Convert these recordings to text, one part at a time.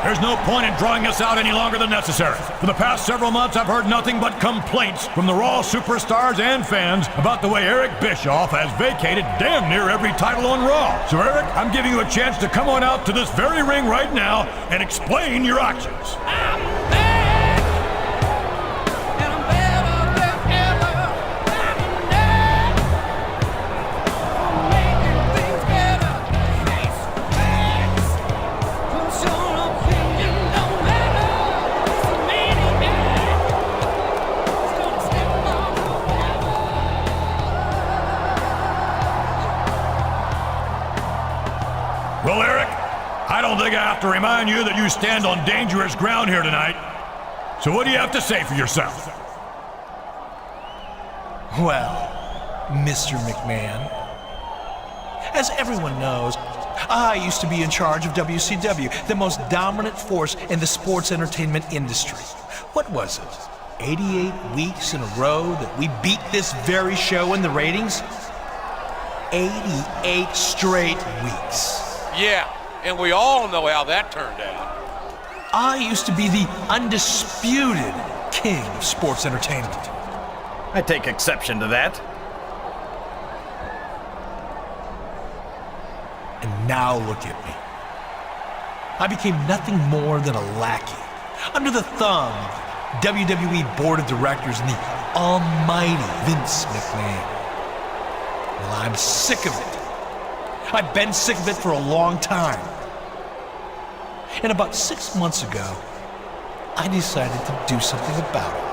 there's no point in drawing this out any longer than necessary. For the past several months, I've heard nothing but complaints from the Raw superstars and fans about the way Eric Bischoff has vacated damn near every title on Raw. So Eric, I'm giving you a chance to come on out to this very ring right now and explain your actions. Well, Eric, I don't think I have to remind you that you stand on dangerous ground here tonight. So what do you have to say for yourself? Well, Mr. McMahon, as everyone knows, I used to be in charge of WCW, the most dominant force in the sports entertainment industry. What was it? 88 weeks in a row that we beat this very show in the ratings? 88 straight weeks. Yeah, and we all know how that turned out. I used to be the undisputed king of sports entertainment. I take exception to that. And now look at me. I became nothing more than a lackey, under the thumb of WWE Board of Directors and the almighty Vince McMahon. Well, I'm sick of it. I've been sick of it for a long time. And about 6 months ago, I decided to do something about it.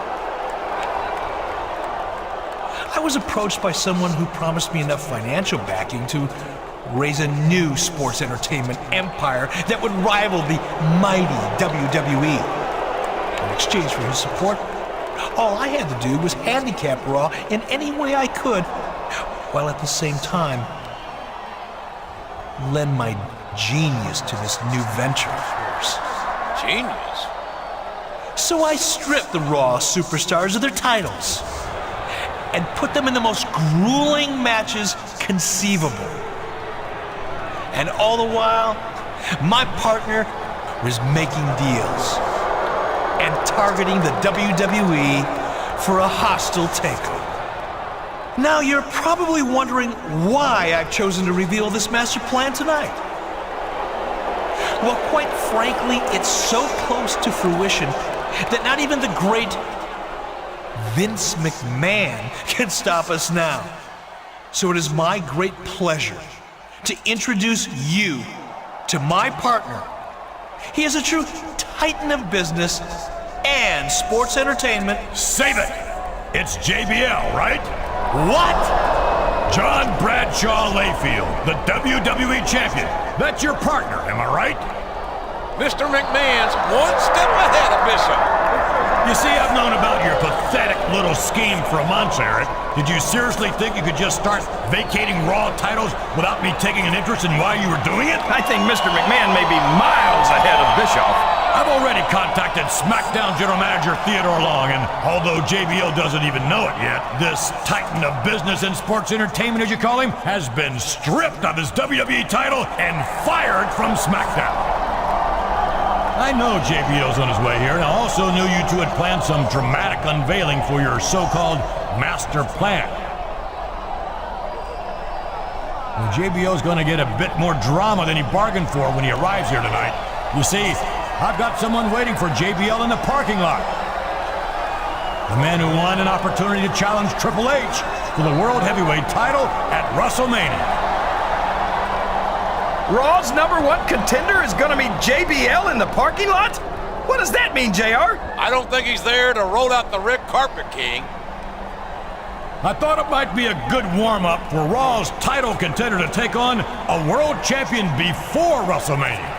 I was approached by someone who promised me enough financial backing to raise a new sports entertainment empire that would rival the mighty WWE. In exchange for his support, all I had to do was handicap Raw in any way I could, while at the same time lend my genius to this new venture of yours. Genius? So I stripped the Raw superstars of their titles and put them in the most grueling matches conceivable. And all the while, my partner was making deals and targeting the WWE for a hostile takeover. Now you're probably wondering why I've chosen to reveal this master plan tonight. Well, quite frankly, it's so close to fruition that not even the great Vince McMahon can stop us now. So it is my great pleasure to introduce you to my partner. He is a true titan of business and sports entertainment. Save it! It's JBL, right? What? John Bradshaw Layfield, the WWE champion. That's your partner, am I right? Mr. McMahon's one step ahead of Bischoff. You see, I've known about your pathetic little scheme for months, Eric. Did you seriously think you could just start vacating Raw titles without me taking an interest in why you were doing it? I think Mr. McMahon may be miles ahead of Bischoff. I've already contacted Smackdown General Manager Theodore Long, and although JBL doesn't even know it yet, this titan of business and sports entertainment, as you call him, has been stripped of his WWE title and fired from Smackdown. I know JBL's on his way here, and I also knew you two had planned some dramatic unveiling for your so-called master plan. Well, JBL's going to get a bit more drama than he bargained for when he arrives here tonight. You see, I've got someone waiting for JBL in the parking lot. The man who won an opportunity to challenge Triple H for the World Heavyweight title at Wrestlemania. Raw's #1 contender is gonna be JBL in the parking lot? What does that mean, JR? I don't think he's there to roll out the red carpet, King. I thought it might be a good warm-up for Raw's title contender to take on a world champion before WrestleMania.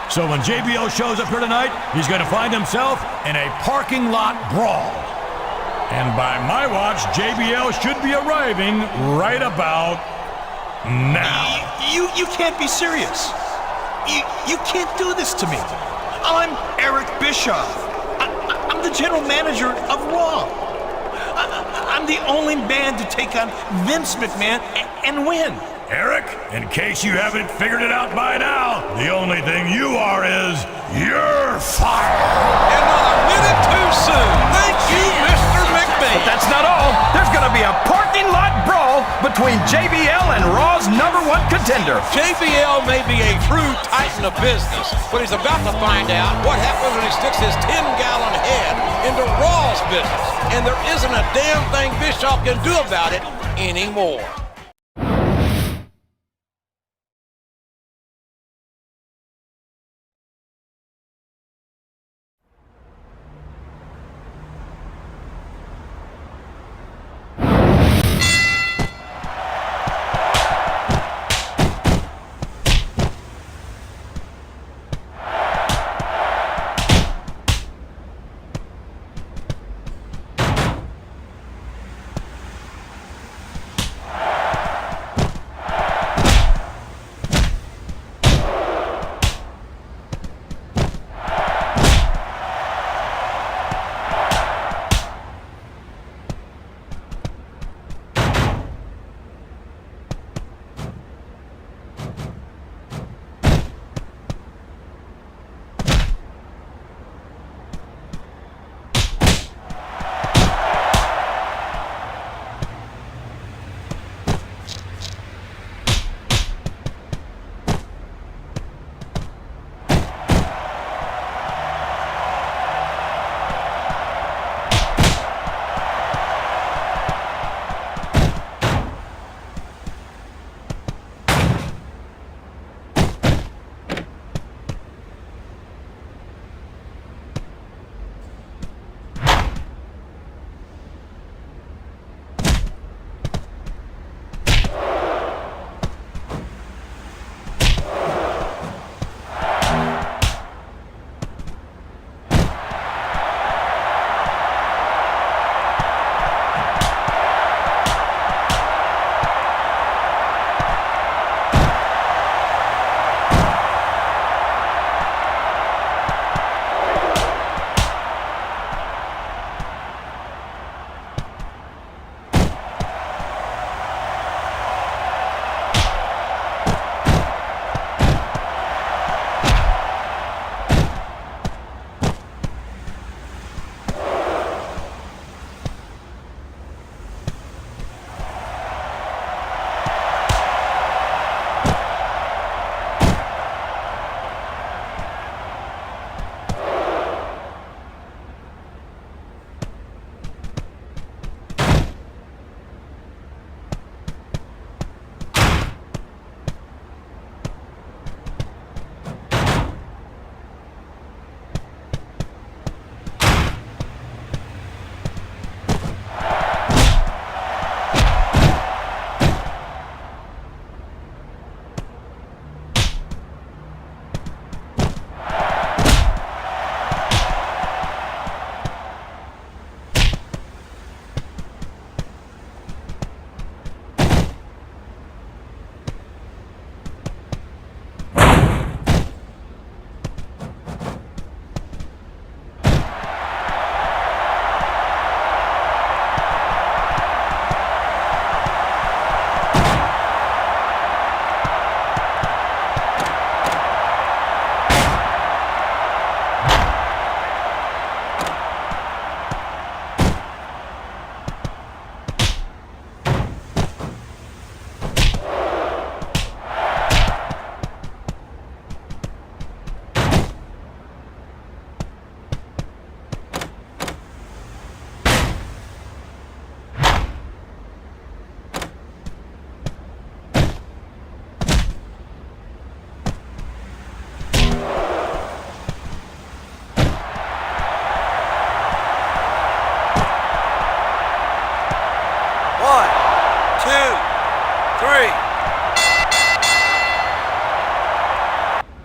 So when JBL shows up here tonight, he's going to find himself in a parking lot brawl. And by my watch, JBL should be arriving right about now. You can't be serious. You can't do this to me. I'm Eric Bischoff. I'm the general manager of Raw. I'm the only man to take on Vince McMahon and win. Eric, in case you haven't figured it out by now, the only thing you are is, you're fired! And not a minute too soon. Thank you, Mr. McMahon. But that's not all. There's gonna be a parking lot brawl between JBL and Raw's #1 contender. JBL may be a true titan of business, but he's about to find out what happens when he sticks his 10-gallon head into Raw's business. And there isn't a damn thing Bischoff can do about it anymore.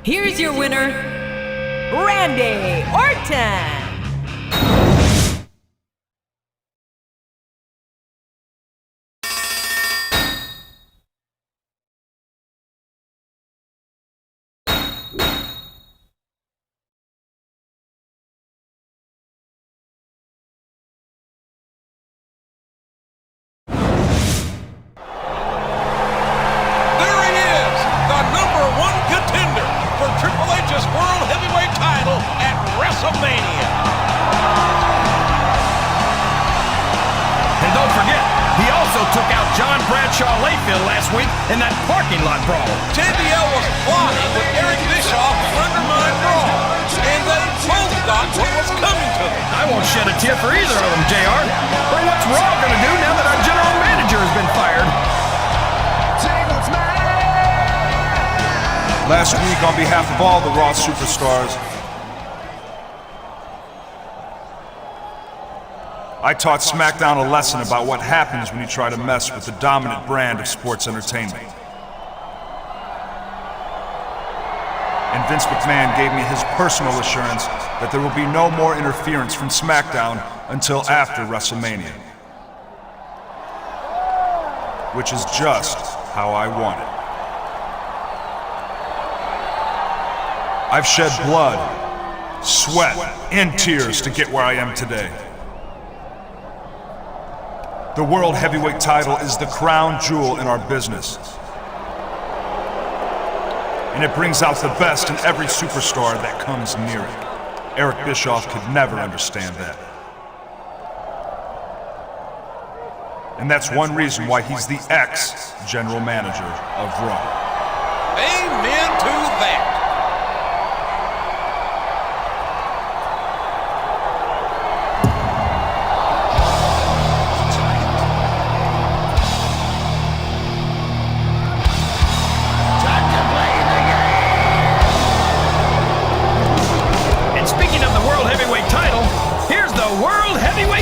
Here's your winner, Randy Orton. John Bradshaw Layfield last week in that parking lot brawl. JBL was plotting with Eric Bischoff to undermine Raw, and they both got what was coming to them. I won't shed a tear for either of them, JR. But what's Raw going to do now that our general manager has been fired? Last week, on behalf of all the Raw superstars, I taught Smackdown a lesson about what happens when you try to mess with the dominant brand of sports entertainment. And Vince McMahon gave me his personal assurance that there will be no more interference from Smackdown until after WrestleMania. Which is just how I want it. I've shed blood, sweat, and tears to get where I am today. The World Heavyweight title is the crown jewel in our business. And it brings out the best in every superstar that comes near it. Eric Bischoff could never understand that. And that's one reason why he's the ex-general manager of Raw. Amen to that.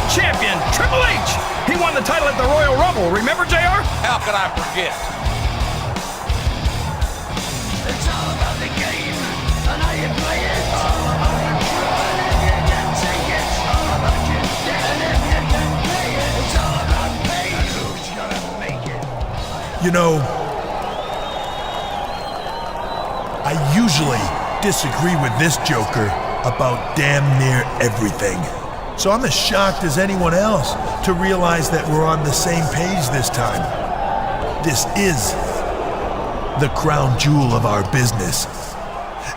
Champion, Triple H. He won the title at the Royal Rumble. Remember, JR? How could I forget? It's all about the game and how you play it. All about control. If you can take it, it's all about you. And if you can play it, it's all about pain. And who's gonna make it? You know, I usually disagree with this joker about damn near everything. So I'm as shocked as anyone else to realize that we're on the same page this time. This is the crown jewel of our business.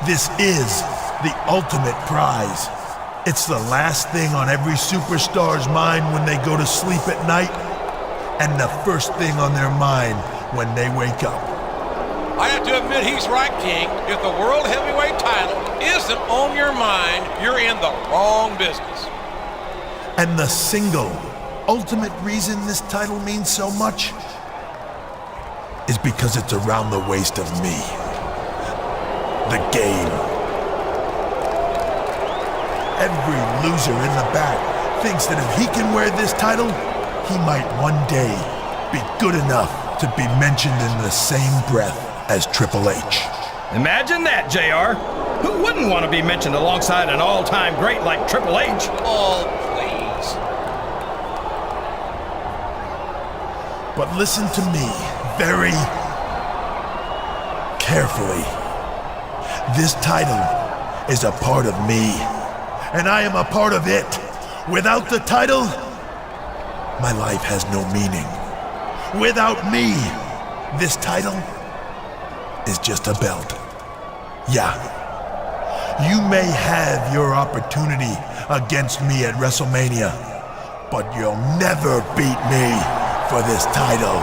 This is the ultimate prize. It's the last thing on every superstar's mind when they go to sleep at night, and the first thing on their mind when they wake up. I have to admit he's right, King. If the World Heavyweight title isn't on your mind, you're in the wrong business. And the single, ultimate reason this title means so much is because it's around the waist of me. The game. Every loser in the back thinks that if he can wear this title, he might one day be good enough to be mentioned in the same breath as Triple H. Imagine that, JR. Who wouldn't want to be mentioned alongside an all-time great like Triple H? Oh, please. But listen to me very carefully. This title is a part of me, and I am a part of it. Without the title, my life has no meaning. Without me, this title is just a belt. Yeah, you may have your opportunity against me at WrestleMania, but you'll never beat me for this title.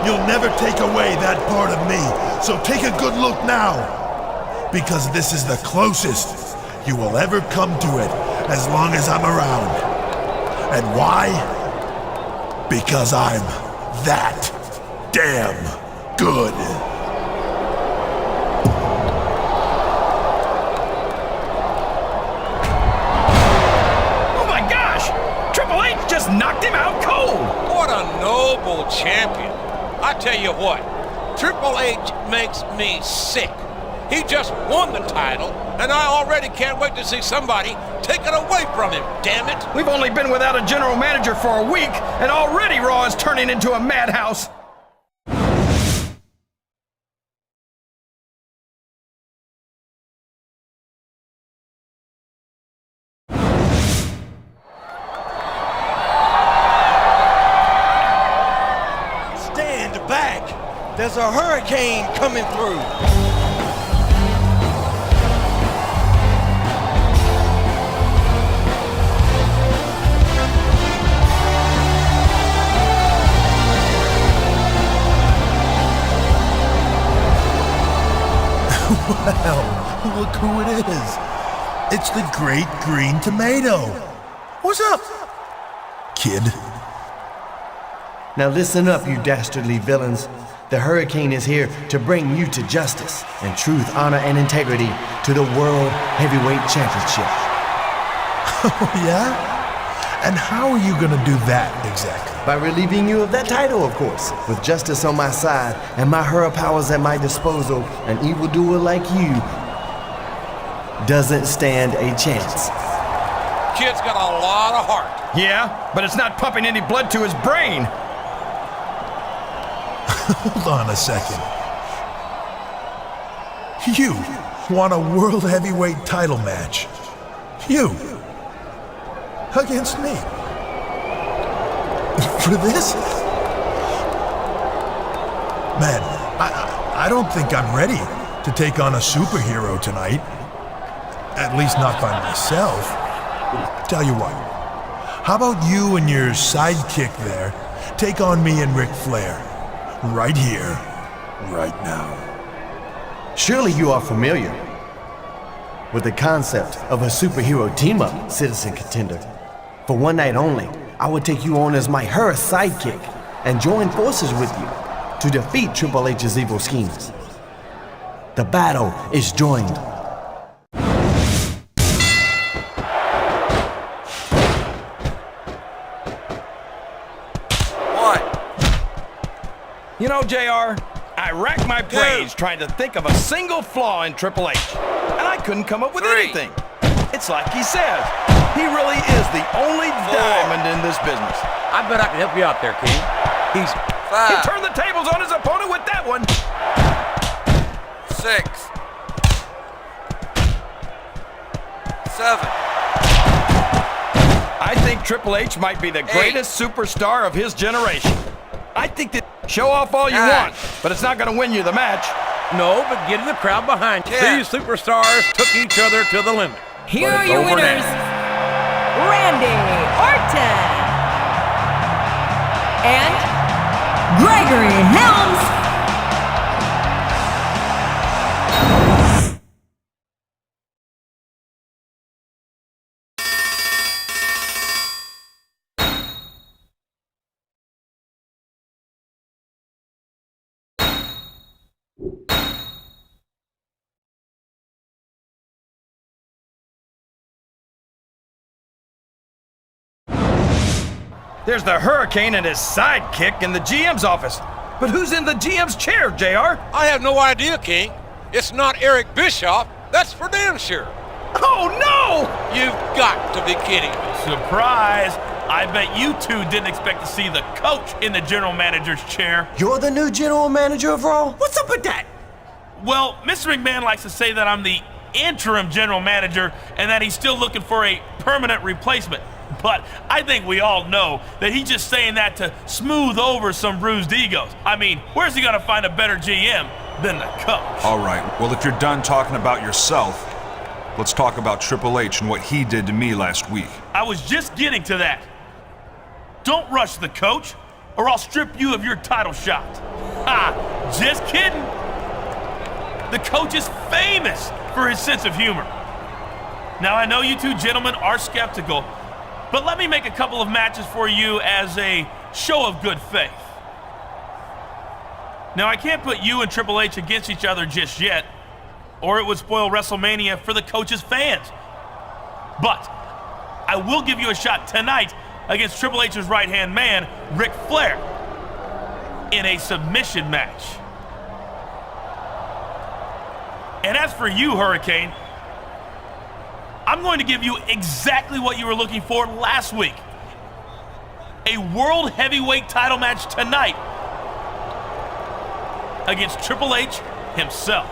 You'll never take away that part of me, so take a good look now, because this is the closest you will ever come to it as long as I'm around. And why? Because I'm that damn good. Just knocked him out cold. What a noble champion. I tell you what, Triple H makes me sick. He just won the title, and I already can't wait to see somebody take it away from him, damn it. We've only been without a general manager for a week, and already Raw is turning into a madhouse. There's a hurricane coming through. Well, look who it is. It's the Great Green Tomato. What's up, kid? Now listen up, you dastardly villains. The Hurricane is here to bring you to justice and truth, honor, and integrity to the World Heavyweight Championship. Oh, yeah? And how are you gonna do that exactly? By relieving you of that title, of course. With justice on my side and my hurrah powers at my disposal, an evildoer like you doesn't stand a chance. Kid's got a lot of heart. Yeah, but it's not pumping any blood to his brain. Hold on a second. You want a World Heavyweight title match? You? Against me? For this? Man, I don't think I'm ready to take on a superhero tonight. At least not by myself. Tell you what, how about you and your sidekick there take on me and Ric Flair? Right here, right now. Surely you are familiar with the concept of a superhero team-up, citizen contender. For one night only, I will take you on as my hurrah sidekick and join forces with you to defeat Triple H's evil schemes. The battle is joined. You know, JR, I racked my brains trying to think of a single flaw in Triple H, and I couldn't come up with anything. It's like he says, he really is the only diamond in this business. I bet I can help you out there, King. He turned the tables on his opponent with that one. 6, 7. I think Triple H might be the greatest superstar of his generation. I think that show off all you want, but it's not going to win you the match. No, but getting the crowd behind you. These superstars took each other to the limit. Here are your winners, Randy Orton and Gregory Helms. There's the Hurricane and his sidekick in the GM's office. But who's in the GM's chair, JR? I have no idea, King. It's not Eric Bischoff. That's for damn sure. Oh, no! You've got to be kidding me. Surprise! I bet you two didn't expect to see the coach in the general manager's chair. You're the new general manager of Raw? What's up with that? Well, Mr. McMahon likes to say that I'm the interim general manager and that he's still looking for a permanent replacement. But I think we all know that he's just saying that to smooth over some bruised egos. I mean, where's he gonna find a better GM than the coach? All right, well, if you're done talking about yourself, let's talk about Triple H and what he did to me last week. I was just getting to that. Don't rush the coach, or I'll strip you of your title shot. Ha! Just kidding. The coach is famous for his sense of humor. Now, I know you two gentlemen are skeptical, but let me make a couple of matches for you as a show of good faith. Now, I can't put you and Triple H against each other just yet, or it would spoil WrestleMania for the coach's fans. But I will give you a shot tonight against Triple H's right-hand man, Ric Flair, in a submission match. And as for you, Hurricane, I'm going to give you exactly what you were looking for last week. A World Heavyweight title match tonight against Triple H himself.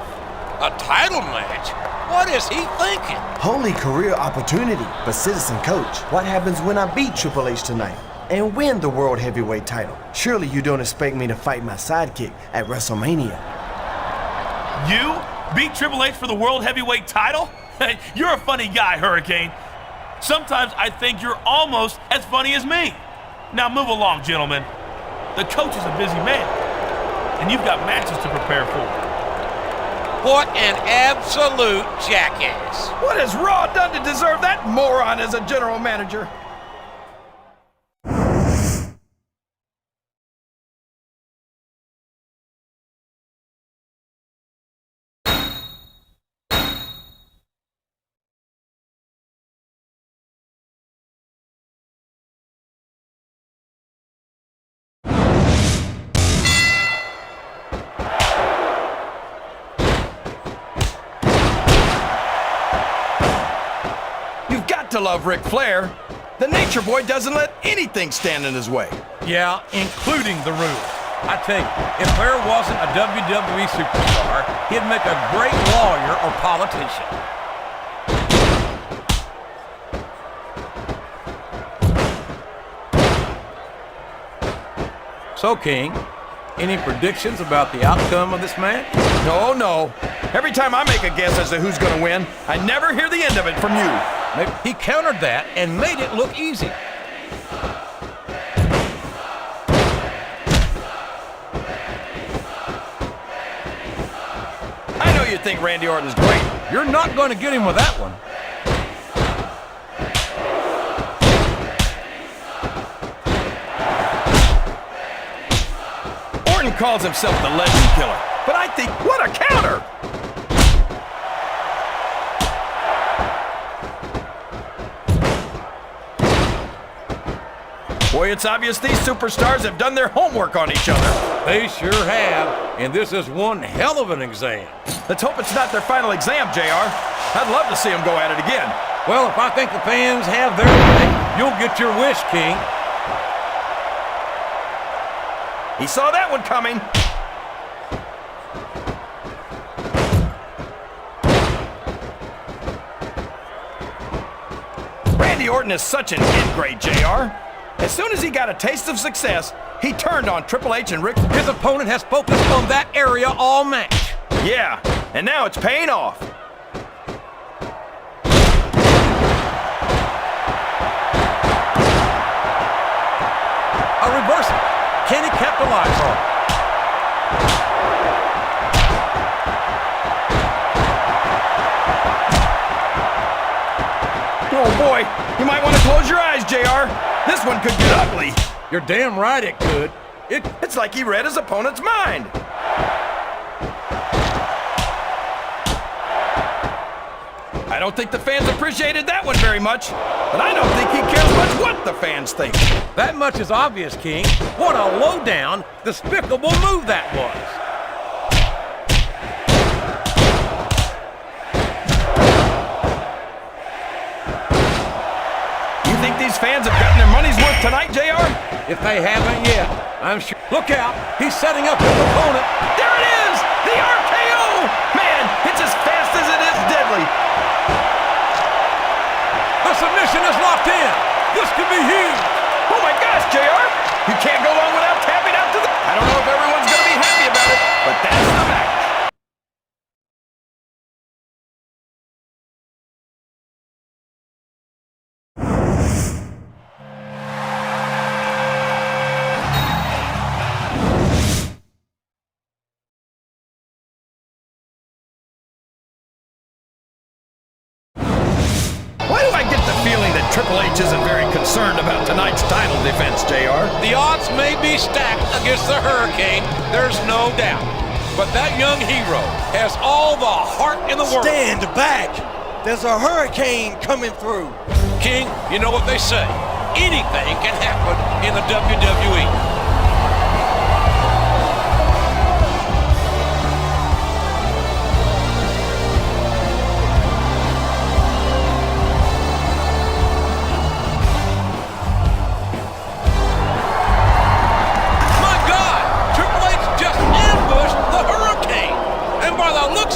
A title match? What is he thinking? Holy career opportunity, but citizen coach, what happens when I beat Triple H tonight and win the World Heavyweight title? Surely you don't expect me to fight my sidekick at WrestleMania. You beat Triple H for the World Heavyweight title? You're a funny guy, Hurricane. Sometimes I think you're almost as funny as me. Now move along, gentlemen. The coach is a busy man, and you've got matches to prepare for. What an absolute jackass. What has Raw done to deserve that moron as a general manager? To love Ric Flair, the Nature Boy doesn't let anything stand in his way. Yeah, including the rules. I tell you, if Flair wasn't a WWE superstar, he'd make a great lawyer or politician. So, King, any predictions about the outcome of this match? No. Every time I make a guess as to who's going to win, I never hear the end of it from you. Maybe he countered that and made it look easy. I know you think Randy Orton's great. You're not going to get him with that one. Orton calls himself the Legend Killer, but I think, what a counter! Boy, it's obvious these superstars have done their homework on each other. They sure have, and this is one hell of an exam. Let's hope it's not their final exam, JR. I'd love to see them go at it again. Well, if I think the fans have their way, you'll get your wish, King. He saw that one coming. Randy Orton is such an ingrate, JR. As soon as he got a taste of success, he turned on Triple H and Rick. His opponent has focused on that area all match. Yeah, and now it's paying off. A reversal. Can he capitalize on it? Oh boy, you might want to close your eyes, JR. This one could get ugly. You're damn right it could. It's like he read his opponent's mind. I don't think the fans appreciated that one very much, but I don't think he cares much what the fans think. That much is obvious, King. What a low-down, despicable move that was. You think these fans have gotten their money's worth tonight, JR? If they haven't yet, I'm sure. Look out, he's setting up his opponent. There it is! The RKO! Man, it's as fast as it is deadly. The submission is locked in. This could be huge. Oh my gosh, JR! You can't go long without tapping out to the... I don't know if everyone's going to be happy about it, but that's the match. Why do I get the feeling that Triple H isn't very concerned about tonight's title defense, JR? The odds may be stacked against the Hurricane, there's no doubt. But that young hero has all the heart in the world. Stand back! There's a hurricane coming through. King, you know what they say. Anything can happen in the WWE.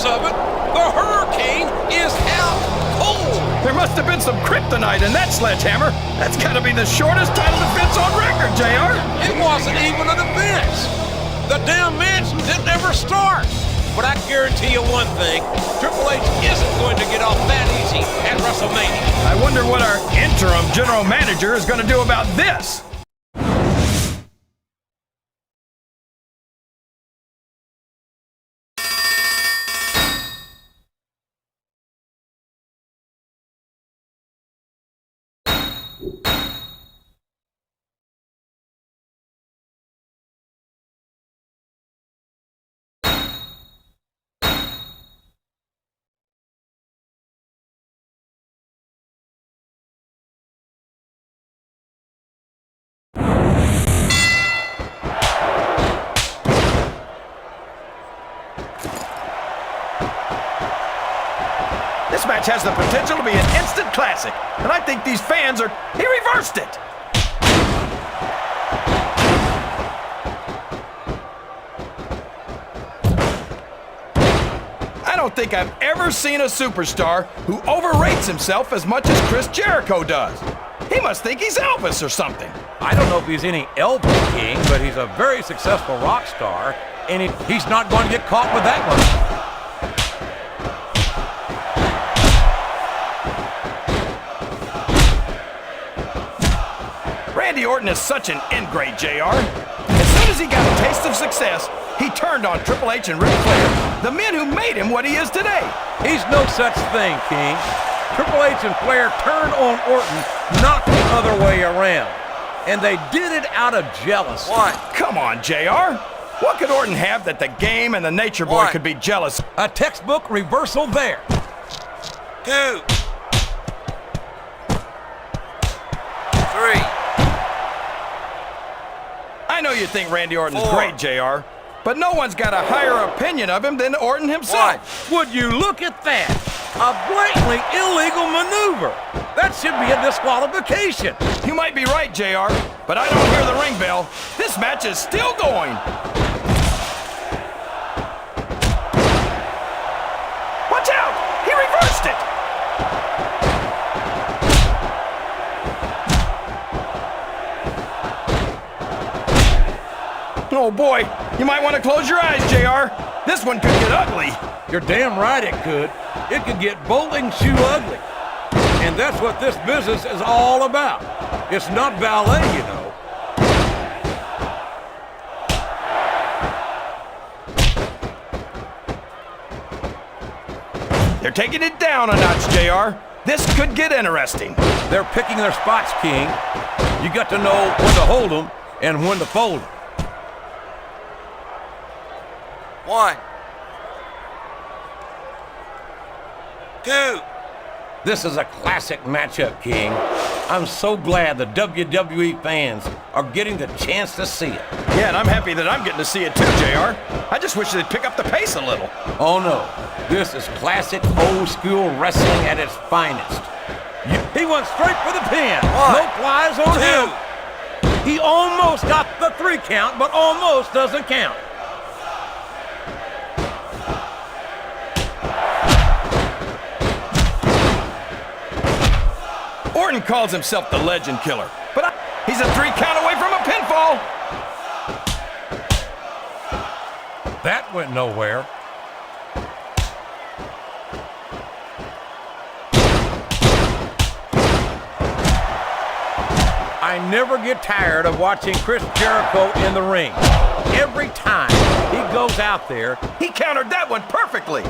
Of it, the Hurricane is out cold. There must have been some kryptonite in that sledgehammer. That's got to be the shortest title defense on record, JR. It wasn't even a defense. The damn match didn't ever start. But I guarantee you one thing, Triple H isn't going to get off that easy at WrestleMania. I wonder what our interim general manager is going to do about this. This match has the potential to be an instant classic, and I think these fans are... He reversed it! I don't think I've ever seen a superstar who overrates himself as much as Chris Jericho does. He must think he's Elvis or something. I don't know if he's any Elvis King, but he's a very successful rock star, and he's not going to get caught with that one. Randy Orton is such an ingrate, JR. As soon as he got a taste of success, he turned on Triple H and Ric Flair, the men who made him what he is today. He's no such thing, King. Triple H and Flair turned on Orton, not the other way around. And they did it out of jealousy. What? Come on, JR. What could Orton have that the Game and the Nature Boy could be jealous of? A textbook reversal there. 2, 3. I know you think Randy Orton is great, JR, but no one's got a higher opinion of him than Orton himself. Would you look at that? A blatantly illegal maneuver. That should be a disqualification. You might be right, JR, but I don't hear the ring bell. This match is still going. Watch out! He reversed it! Oh boy, you might want to close your eyes, JR. This one could get ugly. You're damn right it could. It could get bowling shoe ugly. And that's what this business is all about. It's not ballet, you know. They're taking it down a notch, JR. This could get interesting. They're picking their spots, King. You got to know when to hold them and when to fold them. 1, 2. This is a classic matchup, King. I'm so glad the WWE fans are getting the chance to see it. Yeah, and I'm happy that I'm getting to see it too, JR. I just wish they'd pick up the pace a little. Oh no, this is classic old school wrestling at its finest. He went straight for the pin. 1, No flies on 2. him. He almost got the 3 count, but almost doesn't count. Orton calls himself the Legend Killer, but he's a 3 count away from a pinfall. That went nowhere. I never get tired of watching Chris Jericho in the ring. Every time he goes out there, he countered that one perfectly.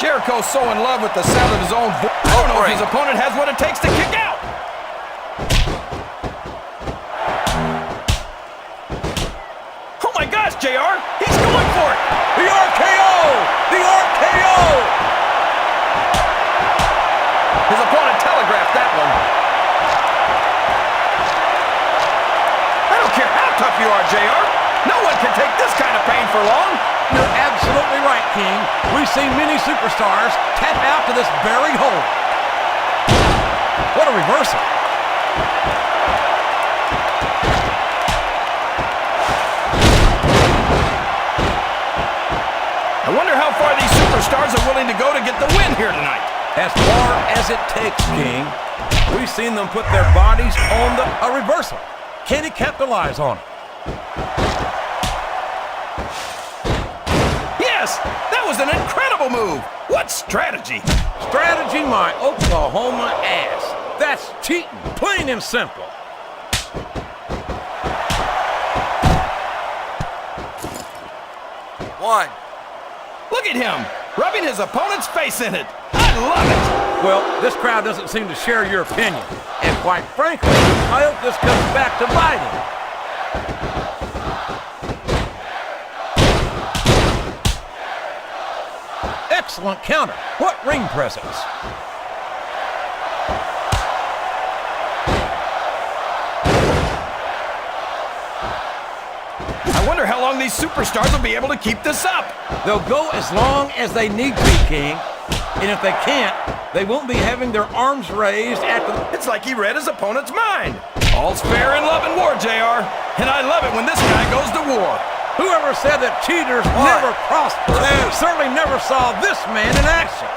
Jericho's so in love with the sound of his own voice. I don't know if his opponent has what it takes to kick out. Oh my gosh, JR, he's going for it. The RKO! The RKO! His opponent telegraphed that one. I don't care how tough you are, JR. No one can take this kind of pain for long. You're absolutely right, King. We've seen many superstars tap out to this very hold. What a reversal. I wonder how far these superstars are willing to go to get the win here tonight. As far as it takes, King. We've seen them put their bodies on a reversal. Can he capitalize on it? Yes, that was an incredible move. What strategy? Strategy, my Oklahoma ass. That's cheating, plain and simple. One. Look at him, rubbing his opponent's face in it. I love it. Well, this crowd doesn't seem to share your opinion. And quite frankly, I hope this comes back to bite him. Excellent counter. What ring presence. I wonder how long these superstars will be able to keep this up. They'll go as long as they need to, King. And if they can't, they won't be having their arms raised after the... It's like he read his opponent's mind. All's fair in love and war, JR. And I love it when this guy goes to war. Whoever said that cheaters never prosper certainly never saw this man in action.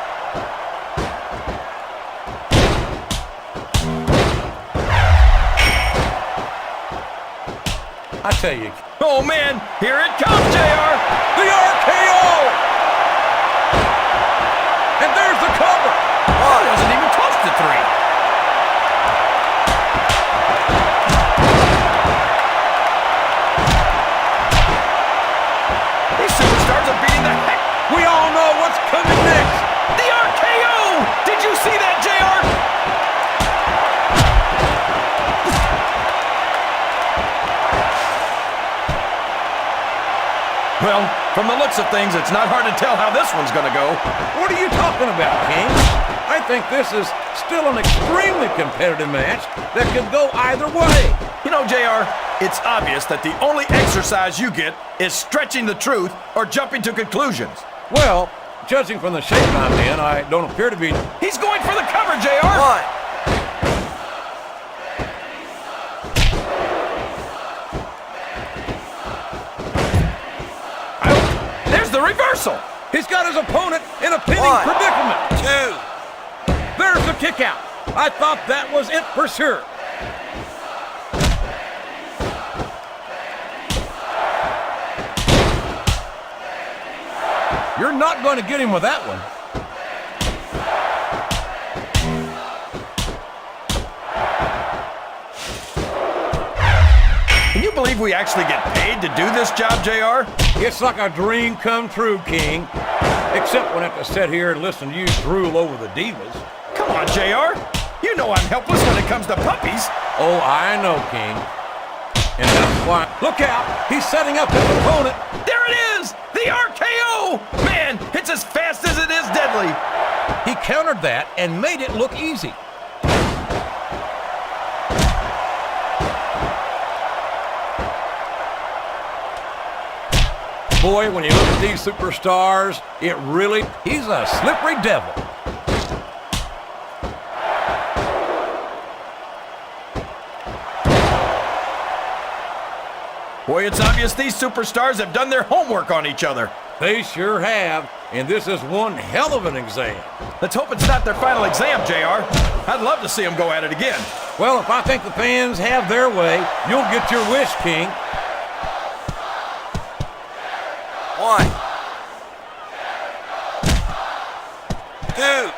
I tell you. Oh, man, here it comes, JR. The RKO! And there's the cover. It wasn't even close to 3. These superstars are beating the heck. We all know what's coming next. The RKO! Did you see that, JR? Well, from the looks of things, it's not hard to tell how this one's gonna go. What are you talking about, King? I think this is still an extremely competitive match that could go either way. You know, JR, it's obvious that the only exercise you get is stretching the truth or jumping to conclusions. Well, judging from the shape I'm in, I don't appear to be... He's going for the cover, JR! One. There's the reversal! He's got his opponent in a pinning predicament. 2. There's the kick out. I thought that was it for sure. You're not going to get him with that one. Can you believe we actually get paid to do this job, JR? It's like a dream come true, King. Except when I have to sit here and listen to you drool over the divas. Come on, JR. You know I'm helpless when it comes to puppies. Oh, I know, King. And that's why... Look out! He's setting up his opponent. There it is! The RKO! Man, it's as fast as it is deadly. He countered that and made it look easy. Boy, when you look at these superstars, it really... He's a slippery devil. Boy, it's obvious these superstars have done their homework on each other. They sure have, and this is one hell of an exam. Let's hope it's not their final exam, JR. I'd love to see them go at it again. Well, if I think the fans have their way, you'll get your wish, King. 1. 2.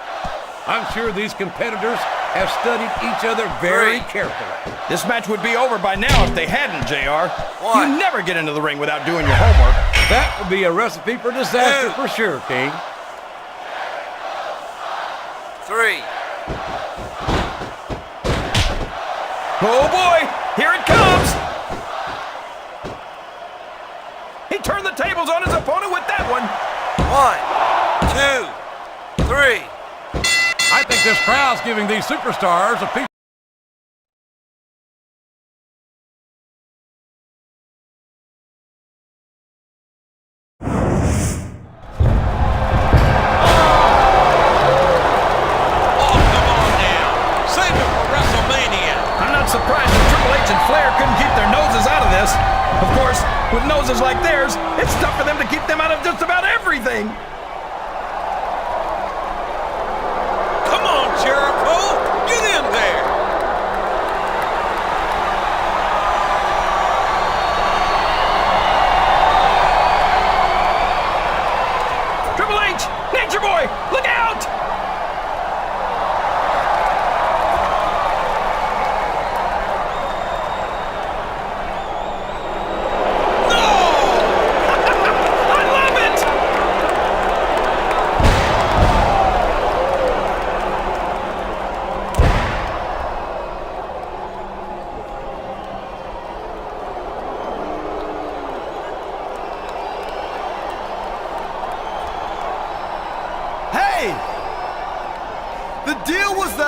I'm sure these competitors have studied each other very carefully. This match would be over by now if they hadn't, JR. 1. You never get into the ring without doing your homework. That would be a recipe for disaster for sure, King. 3. Oh boy, here it comes! He turned the tables on his opponent with that one. 1, 2, 3. I think this crowd's giving these superstars a piece. Surprised that Triple H and Flair couldn't keep their noses out of this. Of course, with noses like theirs, it's tough for them to keep them out of just about everything. Come on, Jericho! Get in there! Triple H! Nature Boy! Look out!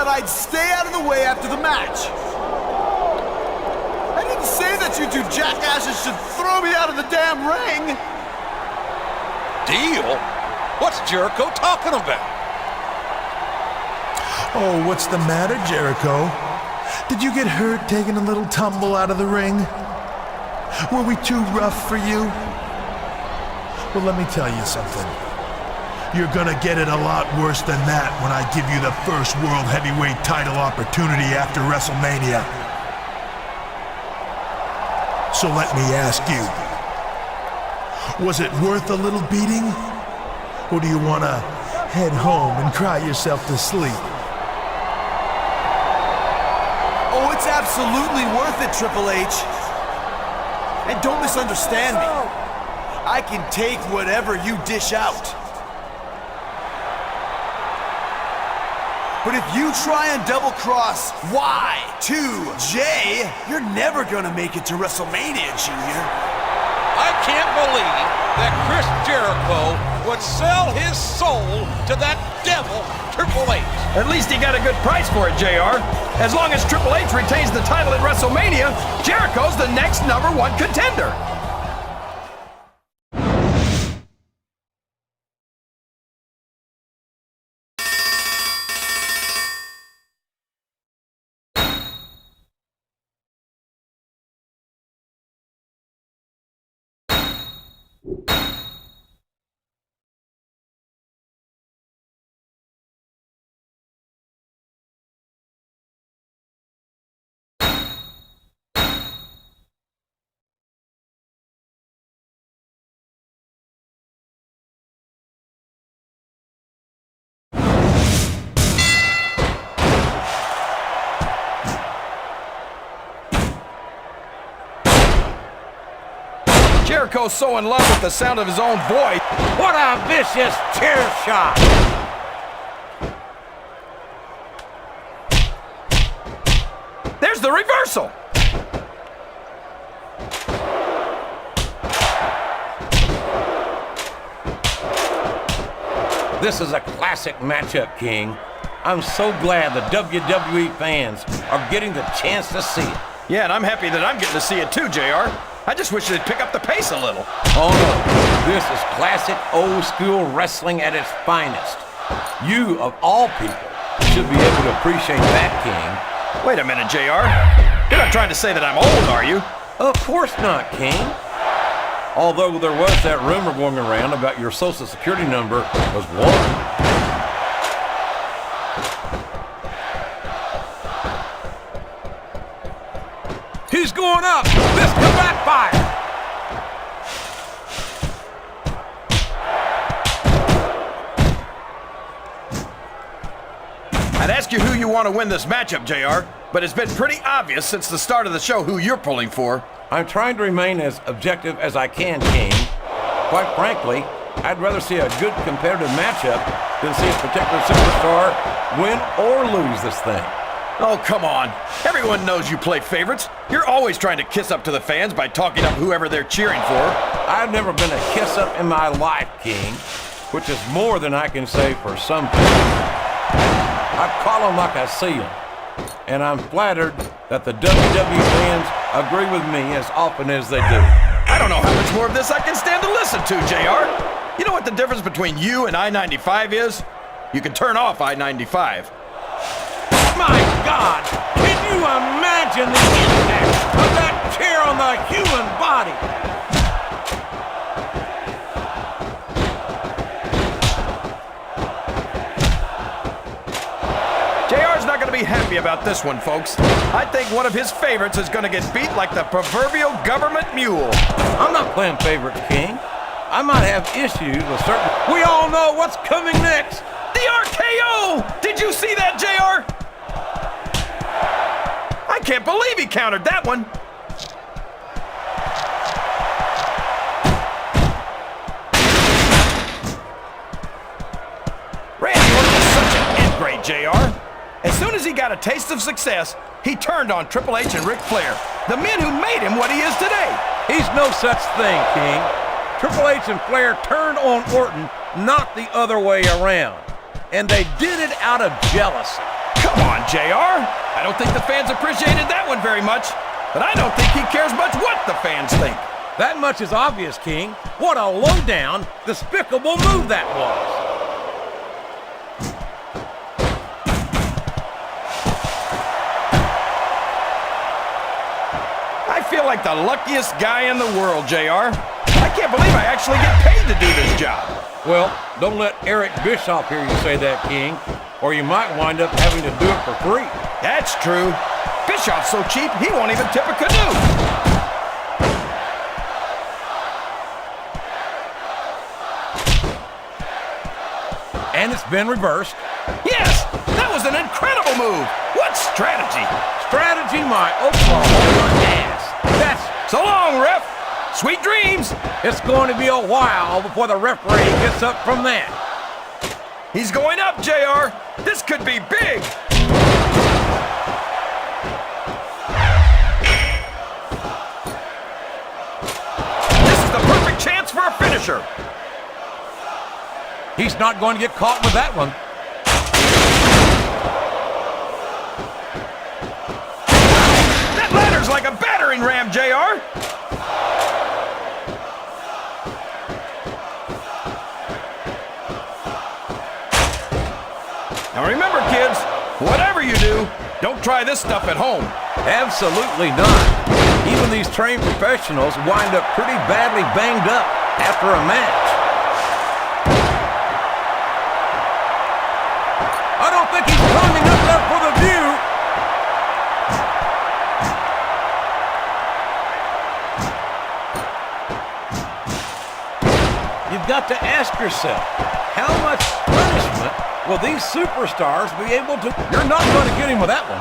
I'd stay out of the way after the match. I didn't say say that you two jackasses should throw me out of the damn ring. Deal? What's Jericho talking about? Oh, what's the matter, Jericho? Did you get hurt taking a little tumble out of the ring? Were we too rough for you? Well, let me tell you something. You're gonna get it a lot worse than that when I give you the first World Heavyweight title opportunity after WrestleMania. So let me ask you, was it worth a little beating? Or do you wanna head home and cry yourself to sleep? Oh, it's absolutely worth it, Triple H. And don't misunderstand me. I can take whatever you dish out. But if you try and double-cross Y2J, you're never gonna make it to WrestleMania, Junior. I can't believe that Chris Jericho would sell his soul to that devil, Triple H. At least he got a good price for it, JR. As long as Triple H retains the title at WrestleMania, Jericho's the next #1 contender. Jericho's so in love with the sound of his own voice. What a vicious chair shot! There's the reversal. This is a classic matchup, King. I'm so glad the WWE fans are getting the chance to see it. Yeah, and I'm happy that I'm getting to see it too, JR. I just wish they'd pick up the pace a little. Oh no, this is classic old school wrestling at its finest. You, of all people, should be able to appreciate that, King. Wait a minute, JR. You're not trying to say that I'm old, are you? Of course not, King. Although there was that rumor going around about your social security number was 1. He's going up. This could backfire. I'd ask you who you want to win this matchup, JR, but it's been pretty obvious since the start of the show who you're pulling for. I'm trying to remain as objective as I can, King. Quite frankly, I'd rather see a good competitive matchup than see a particular superstar win or lose this thing. Oh, come on. Everyone knows you play favorites. You're always trying to kiss up to the fans by talking up whoever they're cheering for. I've never been a kiss-up in my life, King, which is more than I can say for some people. I call them like I see them, and I'm flattered that the WWE fans agree with me as often as they do. I don't know how much more of this I can stand to listen to, JR. You know what the difference between you and I-95 is? You can turn off I-95. My God! Can you imagine the impact of that chair on the human body? JR's not going to be happy about this one, folks. I think one of his favorites is going to get beat like the proverbial government mule. I'm not playing favorite, King. I might have issues with certain... We all know what's coming next. The RKO! Did you see that, JR? I can't believe he countered that one. Randy Orton is such an ingrate, JR. As soon as he got a taste of success, he turned on Triple H and Ric Flair, the men who made him what he is today. He's no such thing, King. Triple H and Flair turned on Orton, not the other way around. And they did it out of jealousy. Come on, JR. I don't think the fans appreciated that one very much. but I don't think he cares much what the fans think. That much is obvious, King. What a low-down, despicable move that was. I feel like the luckiest guy in the world, JR. I can't believe I actually get paid to do this job. Well, don't let Eric Bischoff hear you say that, King, or you might wind up having to do it for free. That's true. Bischoff's so cheap, he won't even tip a canoe. And it's been reversed. Yes, that was an incredible move. What strategy? Strategy, my Oklahoma ass. That's so long, ref. Sweet dreams. It's going to be a while before the referee gets up from that. He's going up, JR. This could be big. This is the perfect chance for a finisher. He's not going to get caught with that one. That ladder's like a battering ram, JR. Now remember, kids, whatever you do, don't try this stuff at home. Absolutely not. Even these trained professionals wind up pretty badly banged up after a match. I don't think he's climbing up there for the view. You've got to ask yourself, how much punishment will these superstars be able to... You're not going to get him with that one.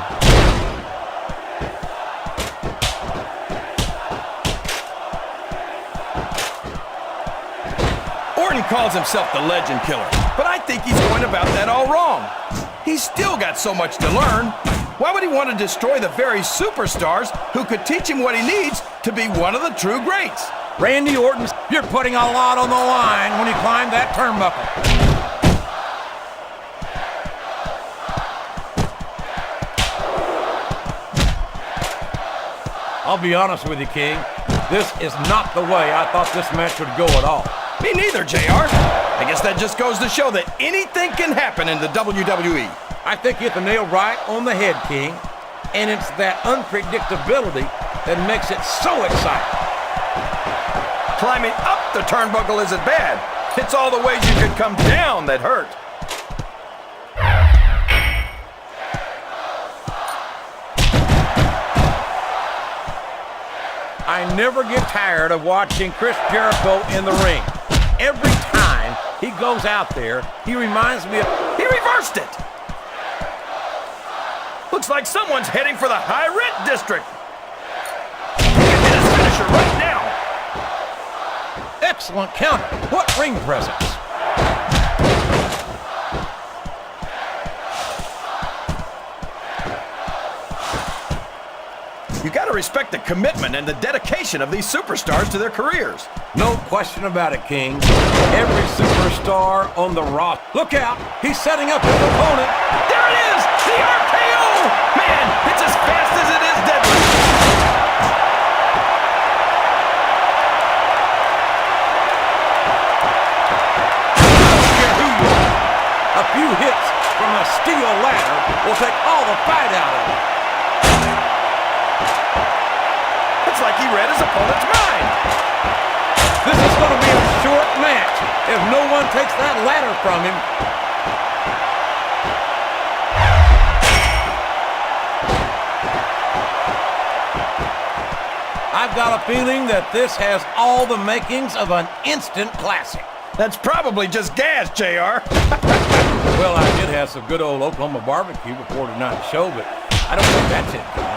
Orton calls himself the Legend Killer, but I think he's going about that all wrong. He's still got so much to learn. Why would he want to destroy the very superstars who could teach him what he needs to be one of the true greats? Randy Orton, you're putting a lot on the line when you climb that turnbuckle. I'll be honest with you, King. This is not the way I thought this match would go at all. Me neither, JR. I guess that just goes to show that anything can happen in the WWE. I think you hit the nail right on the head, King. And it's that unpredictability that makes it so exciting. Climbing up the turnbuckle isn't bad. It's all the ways you could come down that hurt. I never get tired of watching Chris Jericho in the ring. Every time he goes out there, he reminds me of... He reversed it! Looks like someone's heading for the high rent district. He can hit his finisher right now. Excellent counter. What ring presence. You gotta respect the commitment and the dedication of these superstars to their careers. No question about it, King. Every superstar on the roster. Look out! He's setting up his opponent. There it is! The RKO! Man, it's as fast as it is deadly. I don't care who you are. A few hits from a steel ladder will take all the fight out of it. It's like he read his opponent's mind. This is going to be a short match if no one takes that ladder from him. I've got a feeling that this has all the makings of an instant classic. That's probably just gas, JR. Well, I did have some good old Oklahoma barbecue before tonight's show, but I don't think that's it, King.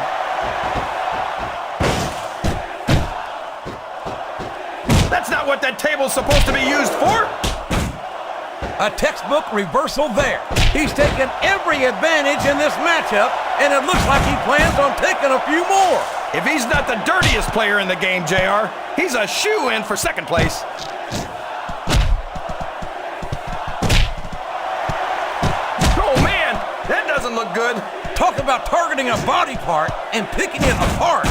That's not what that table's supposed to be used for. A textbook reversal there. He's taken every advantage in this matchup, and it looks like he plans on taking a few more. If he's not the dirtiest player in the game, JR, he's a shoo-in for second place. Oh, man, that doesn't look good. Talk about targeting a body part and picking it apart.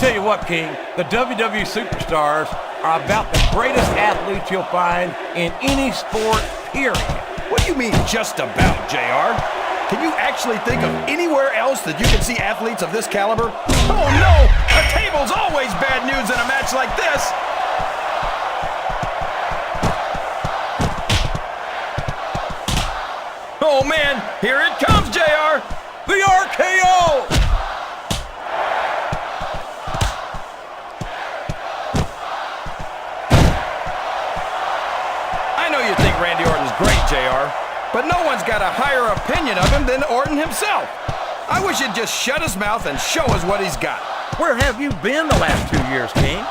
tell you what, King, the WWE superstars are about the greatest athletes you'll find in any sport, period. What do you mean, just about, JR? Can you actually think of anywhere else that you can see athletes of this caliber? Oh no! A table's always bad news in a match like this! Oh man, here it comes, JR! The RKO! I know you think Randy Orton's great, JR, but no one's got a higher opinion of him than Orton himself. I wish he'd just shut his mouth and show us what he's got. Where have you been the last 2 years, King?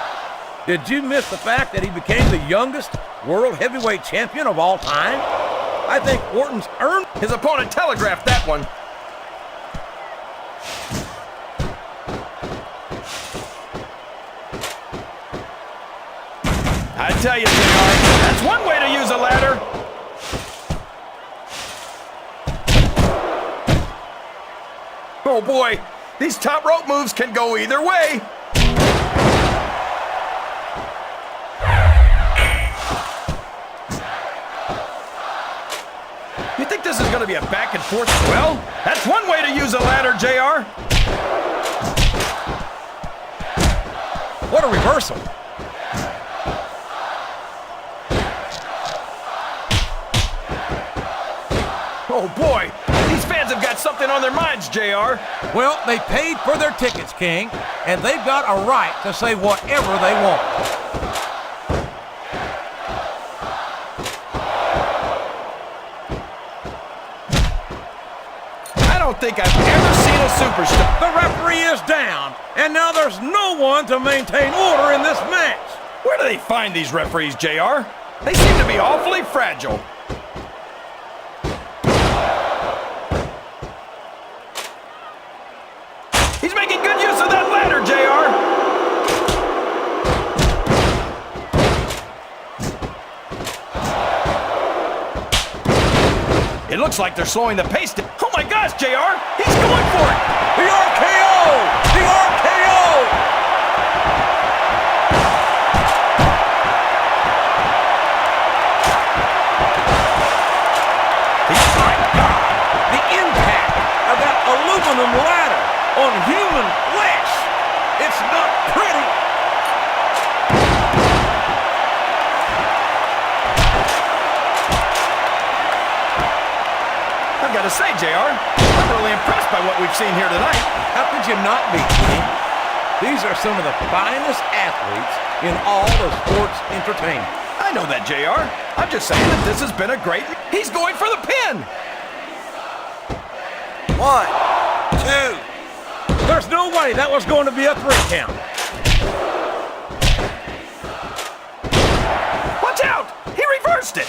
Did you miss the fact that he became the youngest world heavyweight champion of all time? I think Orton's earned... His opponent telegraphed that one. I tell you, JR, that's one way to use a ladder. Oh boy, these top rope moves can go either way. You think this is going to be a back and forth? Well, that's one way to use a ladder, JR. What a reversal. Oh boy, these fans have got something on their minds, JR. Well, they paid for their tickets, King, and they've got a right to say whatever they want. I don't think I've ever seen a superstar. The referee is down, and now there's no one to maintain order in this match. Where do they find these referees, JR? They seem to be awfully fragile. He's making good use of that ladder, JR. It looks like they're slowing the pace. Oh my gosh, JR! He's going for it! The RKO! The RKO! My God! The impact of that aluminum ladder on human flesh! It's not pretty! I've got to say, JR, I'm really impressed by what we've seen here tonight. How could you not be, King? These are some of the finest athletes in all of sports entertainment. I know that, JR. I'm just saying that this has been a great... He's going for the pin! 1, 2. There's no way that was going to be a 3 count. Watch out! He reversed it!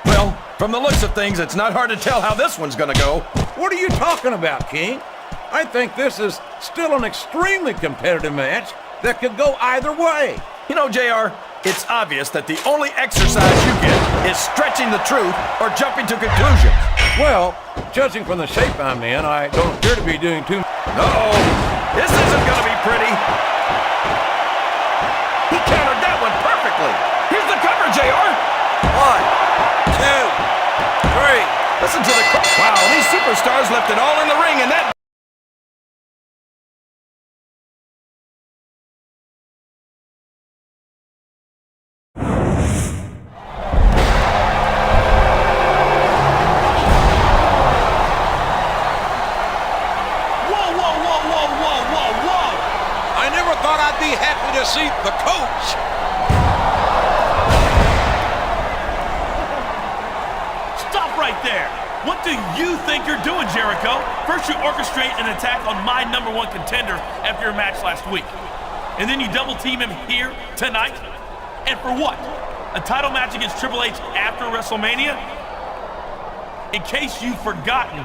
Well, from the looks of things, it's not hard to tell how this one's gonna go. What are you talking about, King? I think this is still an extremely competitive match that could go either way. You know, JR, it's obvious that the only exercise you get is stretching the truth or jumping to conclusions. Well, judging from the shape I'm in, I don't appear to be doing too much. Uh-oh, this isn't gonna be pretty. He countered that one perfectly. Here's the cover, JR. 1, 2, 3. Listen to the... Wow, these superstars left it all in the ring, and that... To see the coach. Stop right there. What do you think you're doing, Jericho? First you orchestrate an attack on my #1 contender after your match last week. And then you double team him here tonight? And for what? A title match against Triple H after WrestleMania? In case you've forgotten,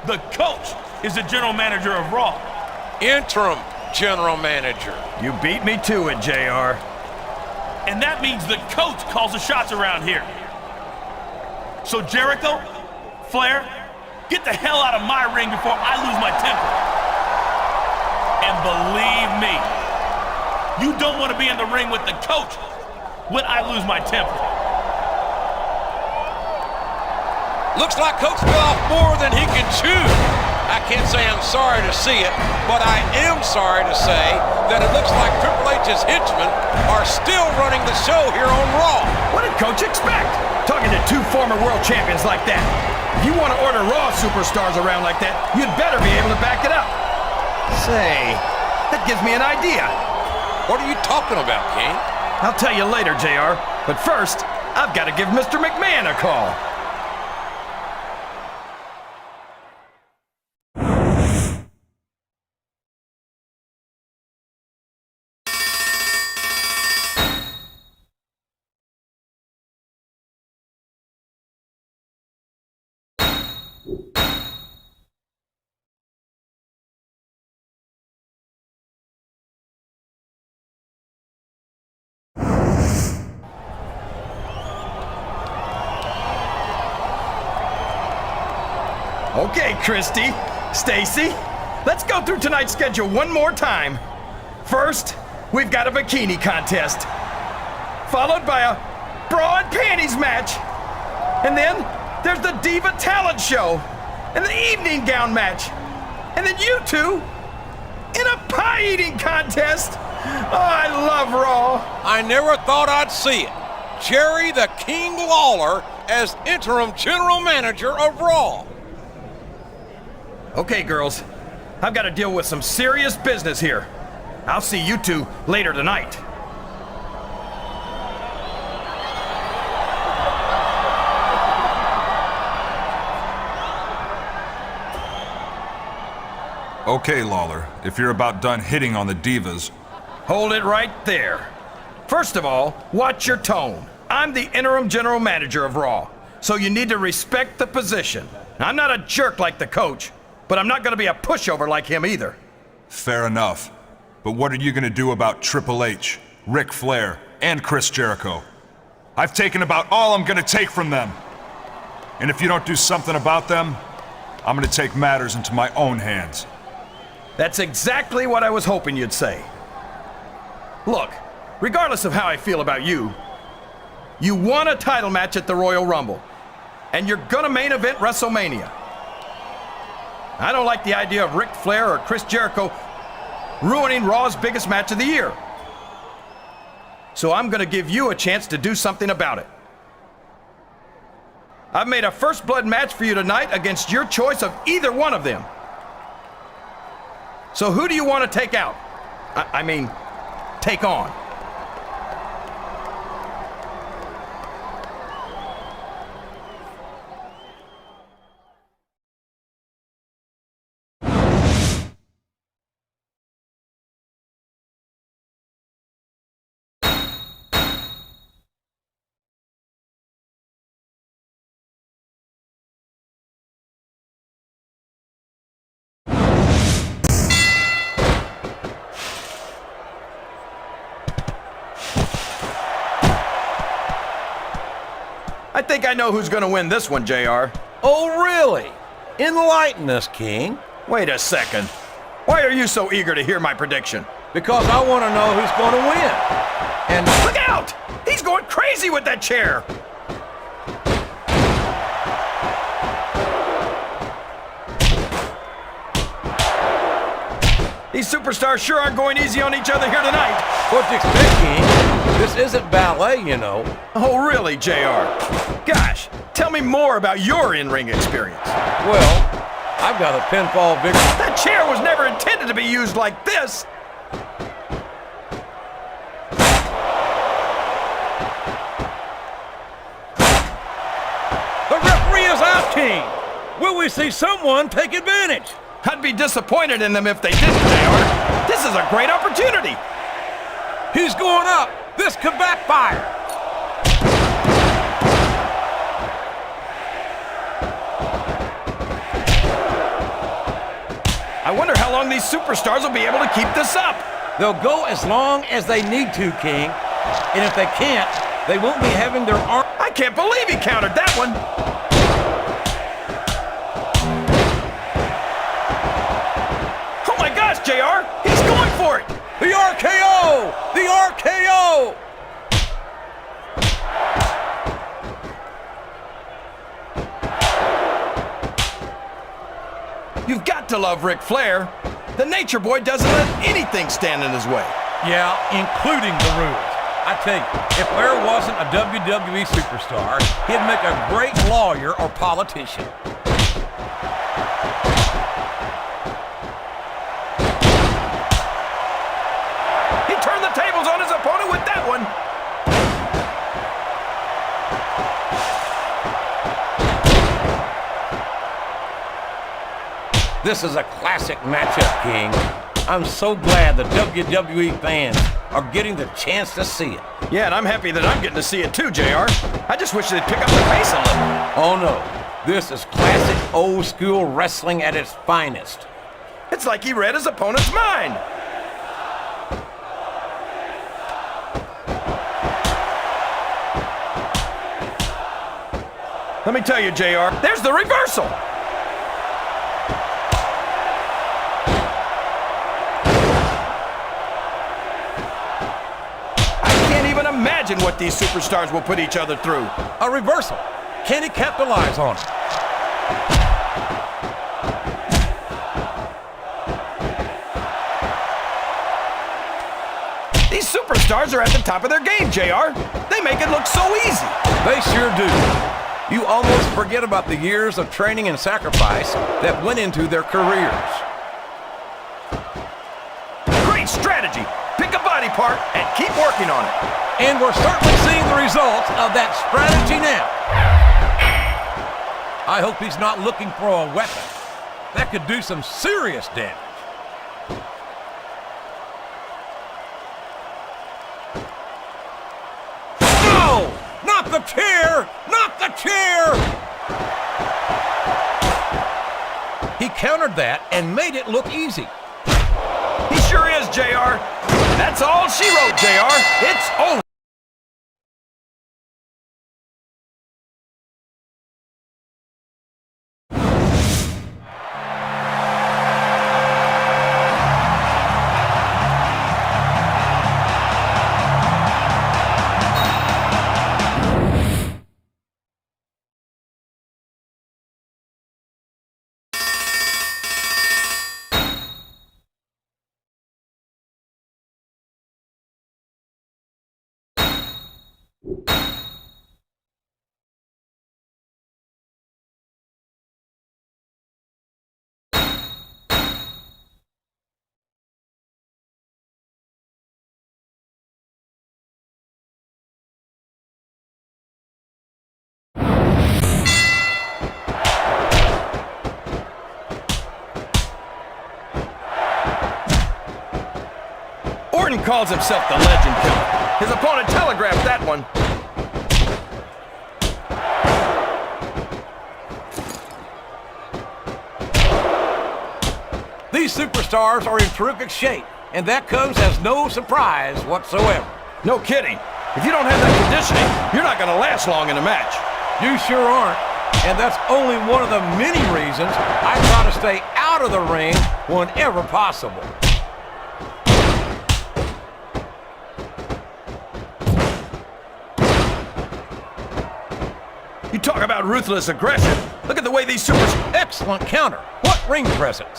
the coach is the general manager of Raw. Interim general manager. You beat me to it, JR. And that means the coach calls the shots around here. So Jericho, Flair, get the hell out of my ring before I lose my temper. And believe me, you don't want to be in the ring with the coach when I lose my temper. Looks like Coach bit off more than he can chew. I can't say I'm sorry to see it, but I am sorry to say that it looks like Triple H's henchmen are still running the show here on Raw. What did Coach expect? Talking to two former world champions like that. If you want to order Raw superstars around like that, you'd better be able to back it up. Say, that gives me an idea. What are you talking about, King? I'll tell you later, JR. But first, I've got to give Mr. McMahon a call. Okay, Christy, Stacy, let's go through tonight's schedule one more time. First, we've got a bikini contest, followed by a bra and panties match. And then there's the Diva Talent Show and the evening gown match. And then you two in a pie eating contest. Oh, I love Raw. I never thought I'd see it. Jerry the King Lawler as interim general manager of Raw. Okay, girls, I've got to deal with some serious business here. I'll see you two later tonight. Okay, Lawler, if you're about done hitting on the divas. Hold it right there. First of all, watch your tone. I'm the interim general manager of Raw, so you need to respect the position. I'm not a jerk like the coach, but I'm not going to be a pushover like him either. Fair enough. But what are you going to do about Triple H, Ric Flair, and Chris Jericho? I've taken about all I'm going to take from them. And if you don't do something about them, I'm going to take matters into my own hands. That's exactly what I was hoping you'd say. Look, regardless of how I feel about you, you won a title match at the Royal Rumble, and you're gonna main event WrestleMania. I don't like the idea of Ric Flair or Chris Jericho ruining Raw's biggest match of the year. So I'm gonna give you a chance to do something about it. I've made a first blood match for you tonight against your choice of either one of them. So who do you want to take out? I mean, take on. I think I know who's gonna win this one, JR. Oh, really? Enlighten us, King. Wait a second. Why are you so eager to hear my prediction? Because I want to know who's going to win. And look out! He's going crazy with that chair! These superstars sure aren't going easy on each other here tonight. What do you expect, King? This isn't ballet, you know. Oh, really, JR? Gosh, tell me more about your in-ring experience. Well, I've got a pinfall victory. That chair was never intended to be used like this. The referee is out, King. Will we see someone take advantage? I'd be disappointed in them if they didn't, JR. This is a great opportunity. He's going up. This could backfire. I wonder how long these superstars will be able to keep this up. They'll go as long as they need to, King. And if they can't, they won't be having their arm. I can't believe he countered that one. love Ric Flair, the Nature Boy doesn't let anything stand in his way. Yeah, including the rules. I tell you, if Flair wasn't a WWE superstar, he'd make a great lawyer or politician. He turned the tables on his opponent with that one. This is a classic matchup, King. I'm so glad the WWE fans are getting the chance to see it. Yeah, and I'm happy that I'm getting to see it too, JR. I just wish they'd pick up the pace a little. Oh no, this is classic old school wrestling at its finest. It's like he read his opponent's mind. Let me tell you, JR, there's the reversal. Imagine what these superstars will put each other through. A reversal. Can he capitalize on it? These superstars are at the top of their game, JR. They make it look so easy. They sure do. You almost forget about the years of training and sacrifice that went into their careers. Great strategy. Pick a body part and keep working on it. And we're certainly seeing the results of that strategy now. I hope he's not looking for a weapon. That could do some serious damage. No! Not the chair! Not the chair! He countered that and made it look easy. He sure is, JR. That's all she wrote, JR. It's over. Orton calls himself the Legend Killer. His opponent telegraphed that one. These superstars are in terrific shape, and that comes as no surprise whatsoever. No kidding. If you don't have that conditioning, you're not going to last long in a match. You sure aren't. And that's only one of the many reasons I try to stay out of the ring whenever possible. You talk about ruthless aggression. Look at the way these supers... Excellent counter. What ring presence.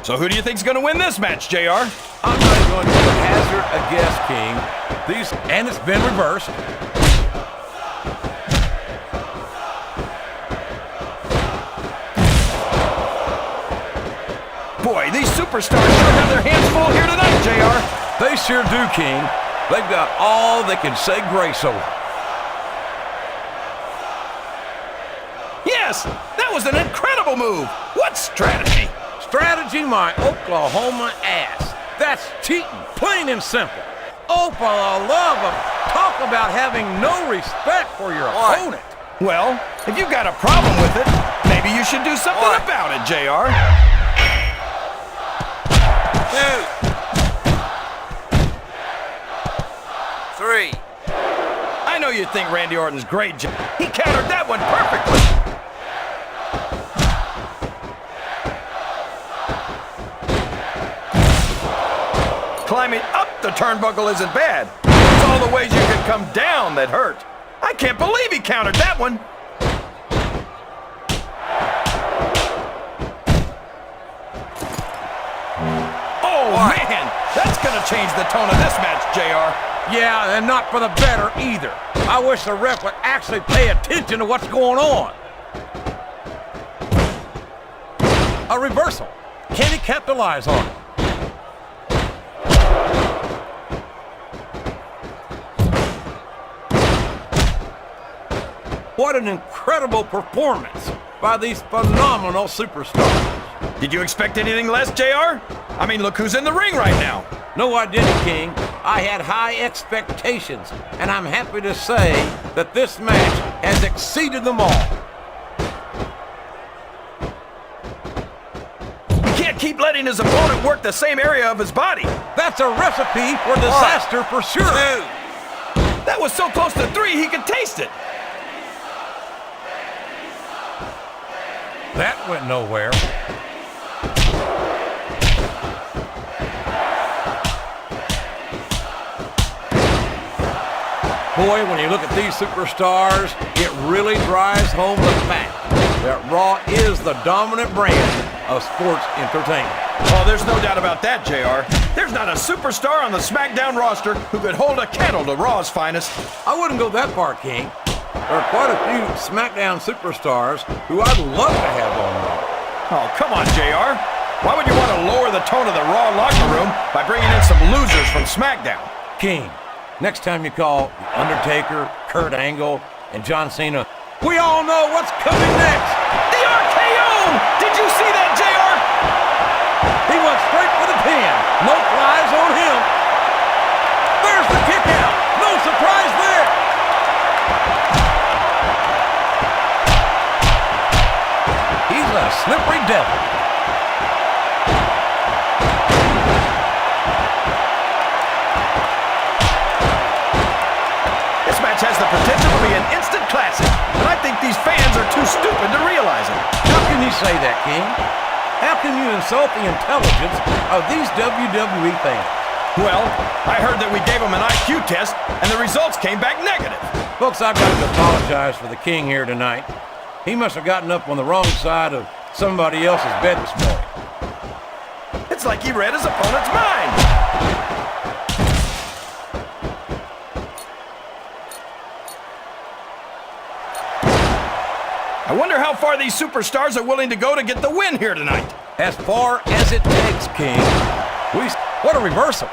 So who do you think's going to win this match, JR? I'm not going to hazard a guess, King. And it's been reversed. Boy, these superstars sure have their hands full here tonight, JR. They sure do, King. They've got all they can say grace over. Yes, that was an incredible move. What strategy? Strategy, my Oklahoma ass. That's cheating, plain and simple. Oh, for the love of... Talk about having no respect for your opponent. Well, if you've got a problem with it, maybe you should do something about it, JR. 2, 3. I know you think Randy Orton's great, he countered that one perfectly. Climbing up the turnbuckle isn't bad. There's all the ways you could come down that hurt. I can't believe he countered that one. Oh, man! That's gonna change the tone of this match, JR. Yeah, and not for the better either. I wish the ref would actually pay attention to what's going on. A reversal. Can he capitalize on it? What an incredible performance by these phenomenal superstars. Did you expect anything less, JR? I mean, look who's in the ring right now. No, I didn't, King. I had high expectations, and I'm happy to say that this match has exceeded them all. He can't keep letting his opponent work the same area of his body. That's a recipe for disaster for sure. 2. That was so close to 3 he could taste it. That went nowhere. Boy, when you look at these superstars, it really drives home the fact that Raw is the dominant brand of sports entertainment. Oh, there's no doubt about that, JR. There's not a superstar on the Smackdown roster who could hold a candle to Raw's finest. I wouldn't go that far, King. There are quite a few Smackdown superstars who I'd love to have on Raw. Oh, come on, JR. Why would you want to lower the tone of the Raw locker room by bringing in some losers from Smackdown? King, next time you call The Undertaker, Kurt Angle, and John Cena, we all know what's coming next. The RKO! Did you see that, JR? He went straight for the pin. No flies on him. There's the kick out. No surprise there. He's a slippery devil. This match has the potential to be an instant classic, and I think these fans are too stupid to realize it. How can you say that, King? How can you insult the intelligence of these WWE fans? Well, I heard that we gave them an IQ test, and the results came back negative. Folks, I've got to apologize for the King here tonight. He must have gotten up on the wrong side of somebody else's bed this morning. It's like he read his opponent's mind. I wonder how far these superstars are willing to go to get the win here tonight. As far as it takes, King. What a reversal.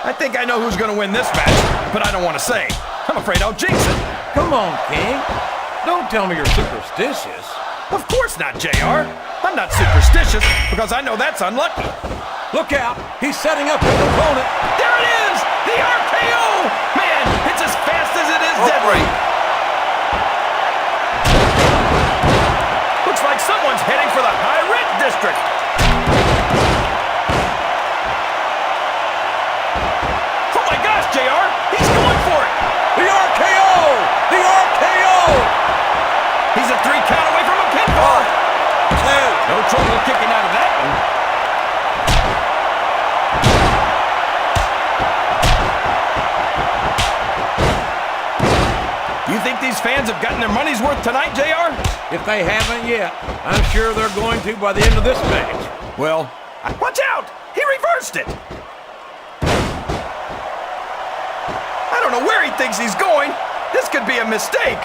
I think I know who's going to win this match, but I don't want to say. I'm afraid I'll jinx it. Come on, King. Don't tell me you're superstitious. Of course not, JR. I'm not superstitious because I know that's unlucky. Look out. He's setting up his opponent. There it is! The RKO! Man, it's as fast as it is deadly. Looks like someone's heading for the high rent district. Oh my gosh, JR! He's going for it! The RKO! The RKO! He's a 3 count away from a pinfall. 2. No trouble kicking out of that one. You think these fans have gotten their money's worth tonight, JR? If they haven't yet, I'm sure they're going to by the end of this match. Well, watch out! He reversed it! I don't know where he thinks he's going. This could be a mistake.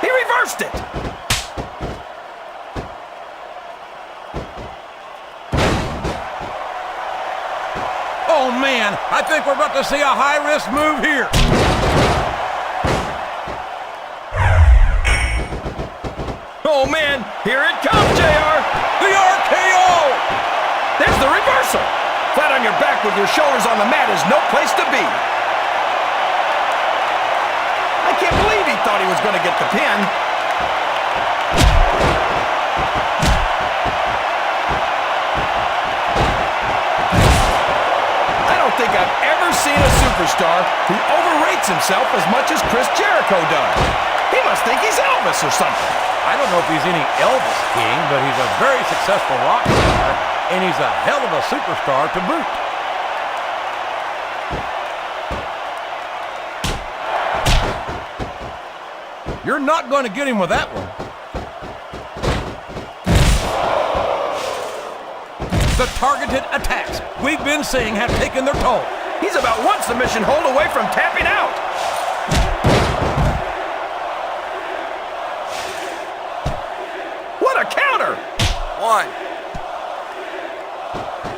He reversed it! Oh, man, I think we're about to see a high-risk move here. Oh, man, here it comes, JR! The RKO! There's the reversal! Flat on your back with your shoulders on the mat is no place to be. I can't believe he thought he was going to get the pin. I don't think I've ever seen a superstar who overrates himself as much as Chris Jericho does. He must must think he's Elvis or something. I don't know if he's any Elvis King, but he's a very successful rock star, and he's a hell of a superstar to boot. You're not going to get him with that one. The targeted attacks we've been seeing have taken their toll. He's about one submission hold away from tapping out. What a counter! 1.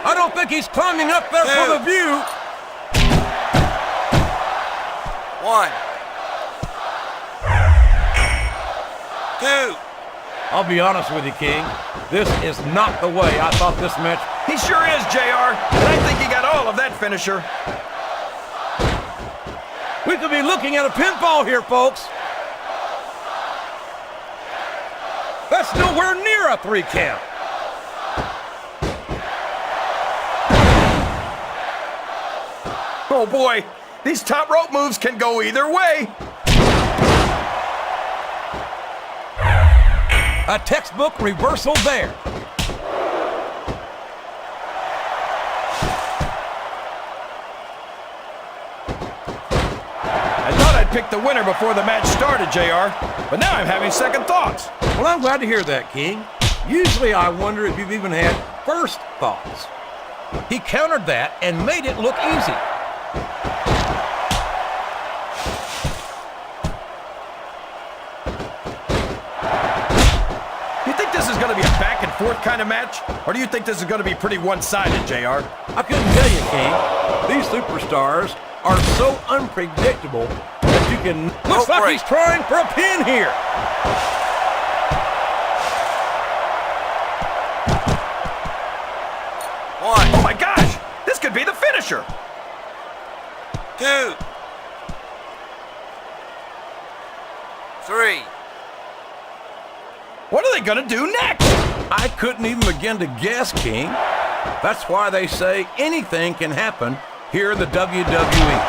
I don't think he's climbing up there for the view. 1. 2. I'll be honest with you, King. This is not the way I thought this match. He sure is, JR. And I think he got all of that finisher. We could be looking at a pinfall here, folks. That's nowhere near a 3 count. Oh boy, these top rope moves can go either way. A textbook reversal there. I thought I'd pick the winner before the match started, JR, but now I'm having second thoughts. Well, I'm glad to hear that, King. Usually I wonder if you've even had first thoughts. He countered that and made it look easy. This is going to be a back and forth kind of match, or do you think this is going to be pretty one-sided, JR? I couldn't tell you, King. These superstars are so unpredictable that you can... Looks like he's trying for a pin here. Oh my gosh! This could be the finisher! 2. 3. What are they gonna do next? I couldn't even begin to guess, King. That's why they say anything can happen here in the WWE.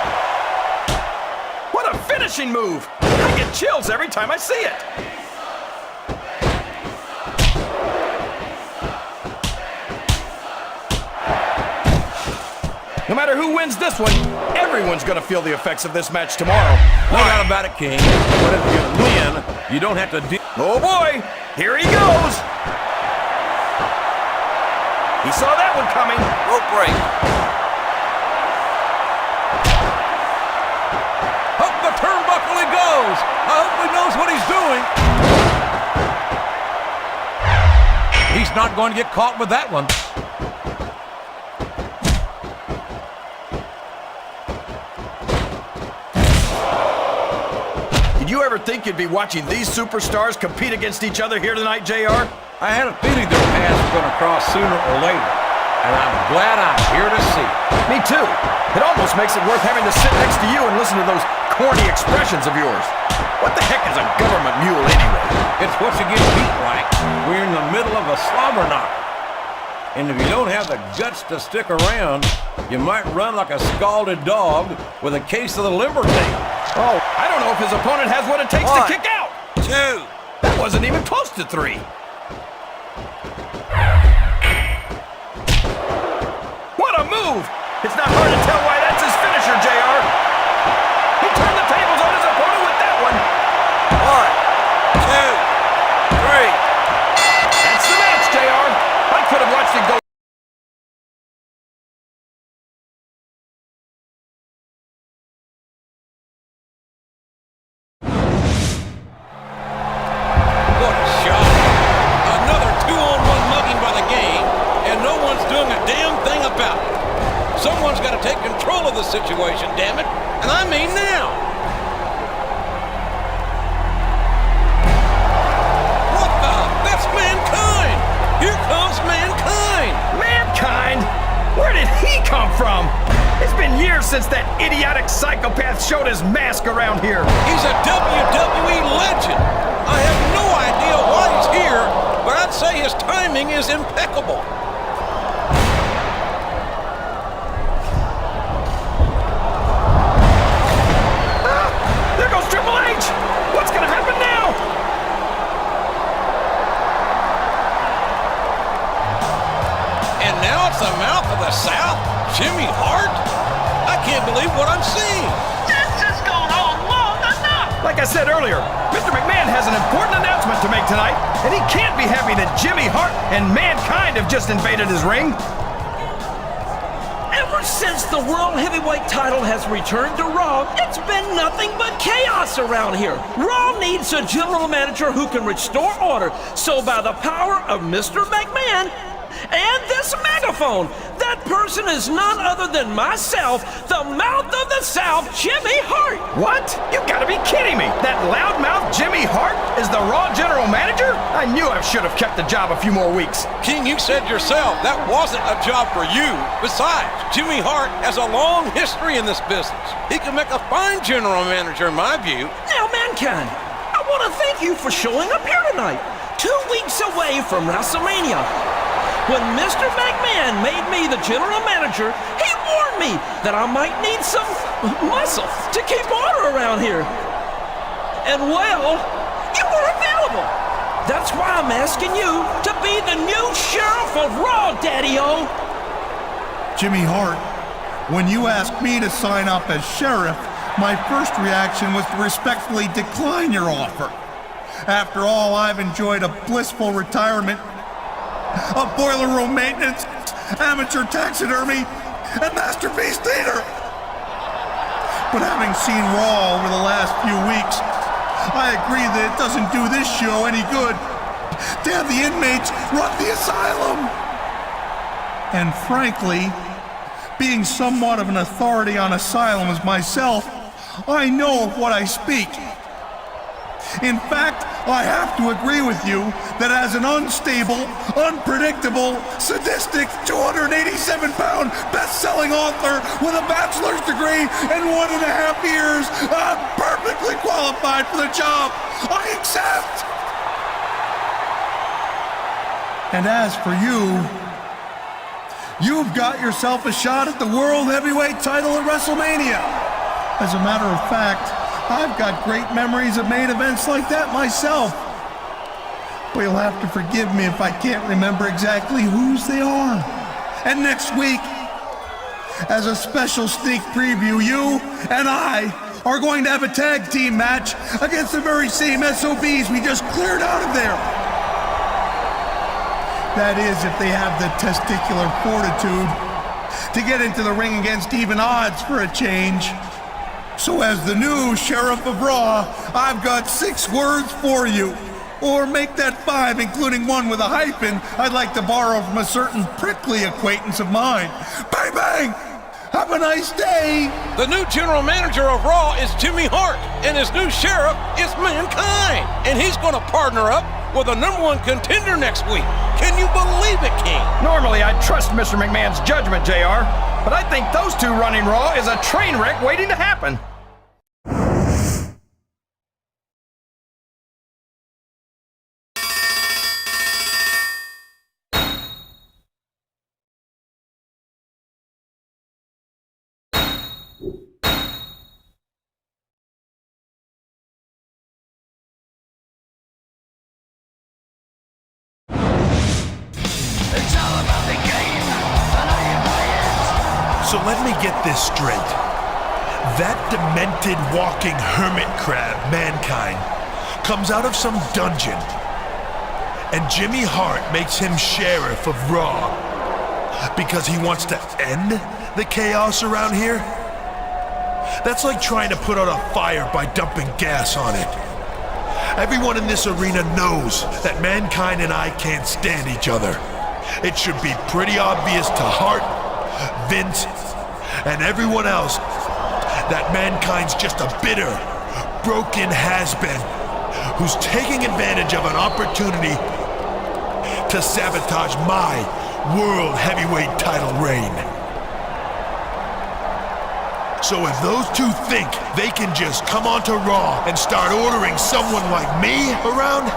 What a finishing move! I get chills every time I see it. No matter who wins this one, everyone's gonna feel the effects of this match tomorrow. No doubt about it, King. But if you win, you don't have to deal. Oh boy, here he goes. He saw that one coming. Rope break. Up the turnbuckle he goes. I hope he knows what he's doing. He's not going to get caught with that one. Did you ever think you'd be watching these superstars compete against each other here tonight, JR? I had a feeling their paths were going to cross sooner or later, and I'm glad I'm here to see. Me too. It almost makes it worth having to sit next to you and listen to those corny expressions of yours. What the heck is a government mule anyway? It's what you get beat like. We're in the middle of a slobber knocker. And if you don't have the guts to stick around, you might run like a scalded dog with a case of the limber tail. Oh, I don't know if his opponent has what it takes to kick out. 2. That wasn't even close to 3. What a move! It's not hard to tell why that's his finisher, JR. He turned the tables on his opponent with that one. 1, 2, 3. That's the match, JR. I could have watched it go. What a shot. Another 2-on-1 mugging by the game, and no one's doing a damn thing about it. Someone's got to take control of the situation, damn it. And I mean now. What the? That's Mankind. Here comes Mankind. Mankind? Where did he come from? It's been years since that idiotic psychopath showed his mask around here. He's a WWE legend. I have no idea why he's here, but I'd say his timing is impeccable. There goes Triple H! What's gonna happen now? earlier, Mr. McMahon has an important announcement to make tonight, and he can't be happy that Jimmy Hart and Mankind have just invaded his ring. Ever since the World Heavyweight title has returned to Raw, it's been nothing but chaos around here. Raw needs a general manager who can restore order. So by the power of Mr. McMahon and this megaphone, that person is none other than myself, the mouth of the South, Jimmy Hart. What? You gotta be kidding me! That loudmouth Jimmy Hart is the Raw general manager? I knew I should have kept the job a few more weeks. King, you said yourself that wasn't a job for you. Besides, Jimmy Hart has a long history in this business. He can make a fine general manager in my view. Now, Mankind, I want to thank you for showing up here tonight, 2 weeks away from Wrestlemania. When Mr. McMahon made me the general manager, he warned me that I might need some muscle to keep order around here. And well, you were available. That's why I'm asking you to be the new sheriff of Raw, Daddy-O. Jimmy Hart, when you asked me to sign up as sheriff, my first reaction was to respectfully decline your offer. After all, I've enjoyed a blissful retirement of boiler room maintenance, amateur taxidermy, and masterpiece theater. But having seen Raw over the last few weeks, I agree that it doesn't do this show any good to have the inmates run the asylum. And frankly, being somewhat of an authority on asylums myself, I know of what I speak. In fact, I have to agree with you that as an unstable, unpredictable, sadistic, 287-pound best-selling author with a bachelor's degree and 1.5 years, I'm perfectly qualified for the job. I accept. And as for you, you've got yourself a shot at the World Heavyweight title at WrestleMania. As a matter of fact, I've got great memories of main events like that myself. But you'll have to forgive me if I can't remember exactly whose they are. And next week, as a special sneak preview, you and I are going to have a tag team match against the very same SOBs we just cleared out of there. That is, if they have the testicular fortitude to get into the ring against even odds for a change. So as the new Sheriff of Raw, I've got 6 words for you. Or make that 5, including one with a hyphen I'd like to borrow from a certain prickly acquaintance of mine. Bang, bang! Have a nice day! The new general manager of Raw is Jimmy Hart, and his new sheriff is Mankind. And he's going to partner up with a #1 contender next week. Can you believe it, King? Normally, I'd trust Mr. McMahon's judgment, JR, but I think those two running Raw is a train wreck waiting to happen. So let me get this straight. That demented walking hermit crab, Mankind, comes out of some dungeon, and Jimmy Hart makes him sheriff of Raw because he wants to end the chaos around here? That's like trying to put out a fire by dumping gas on it. Everyone in this arena knows that Mankind and I can't stand each other. It should be pretty obvious to Hart, Vince, and everyone else that Mankind's just a bitter, broken has-been who's taking advantage of an opportunity to sabotage my World Heavyweight title reign. So if those two think they can just come onto Raw and start ordering someone like me around,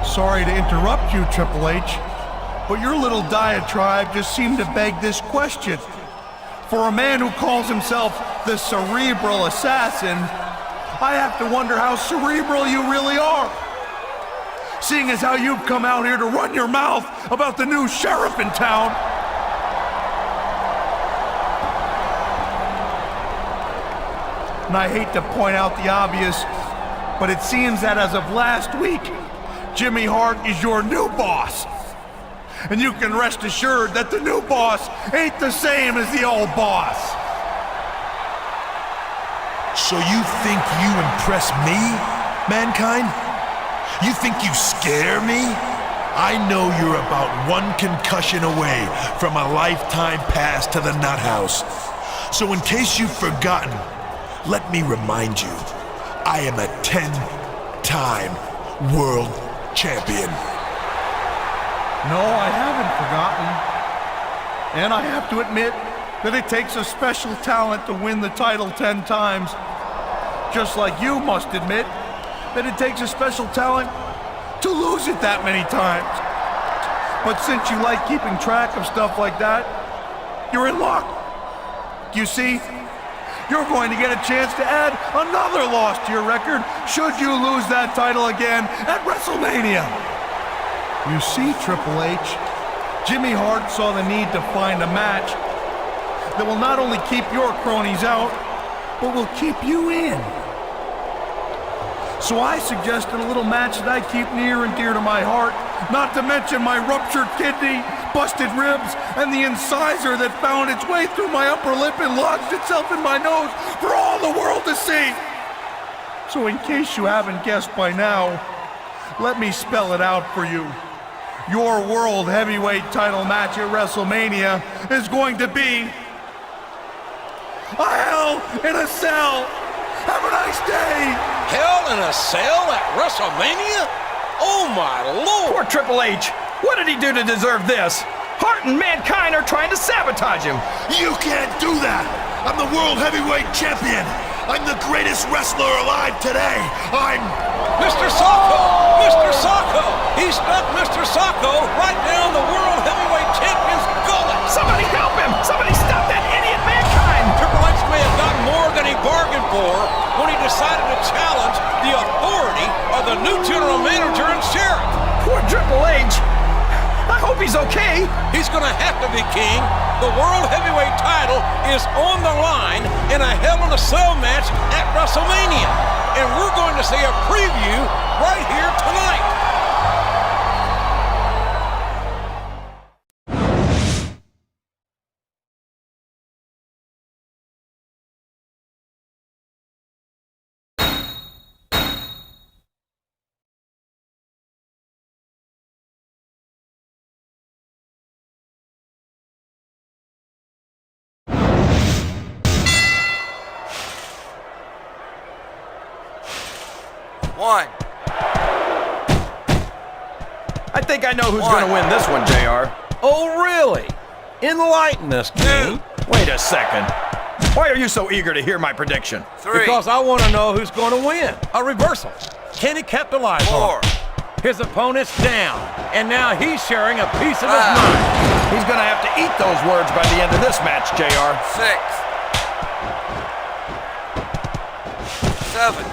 sorry to interrupt you, Triple H, but your little diatribe just seemed to beg this question. For a man who calls himself the Cerebral Assassin, I have to wonder how cerebral you really are. seeing as how you've come out here to run your mouth about the new sheriff in town. And I hate to point out the obvious, but it seems that as of last week, Jimmy Hart is your new boss. And you can rest assured that the new boss ain't the same as the old boss. So you think you impress me, mankind? You think you scare me? I know you're about one concussion away from a lifetime pass to the nut house. So in case you've forgotten, let me remind you, I am a 10-time world champion. No, I haven't forgotten. And I have to admit that it takes a special talent to win the title 10 times. Just like you must admit that it takes a special talent to lose it that many times. But since you like keeping track of stuff like that, you're in luck. You see, you're going to get a chance to add another loss to your record should you lose that title again at WrestleMania. You see, Triple H, Jimmy Hart saw the need to find a match that will not only keep your cronies out, but will keep you in. So I suggested a little match that I keep near and dear to my heart, not to mention my ruptured kidney, busted ribs, and the incisor that found its way through my upper lip and lodged itself in my nose for all the world to see. So in case you haven't guessed by now, let me spell it out for you. Your World Heavyweight title match at WrestleMania is going to be a Hell in a Cell. Have a nice day. Hell in a Cell at WrestleMania? Oh my Lord! Poor Triple H. What did he do to deserve this? Hart and Mankind are trying to sabotage him. You can't do that. I'm the World Heavyweight Champion. I'm the greatest wrestler alive today. I'm... Mr. Socko! Mr. Socko! He stuck Mr. Socko right down the World Heavyweight Champion's gullet! Somebody help him! Somebody stop that idiot Mankind! Triple H may have gotten more than he bargained for when he decided to challenge the authority of the new general manager and sheriff. Poor Triple H! I hope he's okay! He's gonna have to be, King. The World Heavyweight title is on the line in a Hell in a Cell match at WrestleMania. And we're going to see a preview right here tonight. One. I think I know who's going to win this one, JR. Oh, really? Enlighten us, King. Wait a second. Why are you so eager to hear my prediction? Three. Because I want to know who's going to win. A reversal. Can he capitalize on it? His opponent's down, and now he's sharing a piece of his mind. He's going to have to eat those words by the end of this match, JR. 6. 7.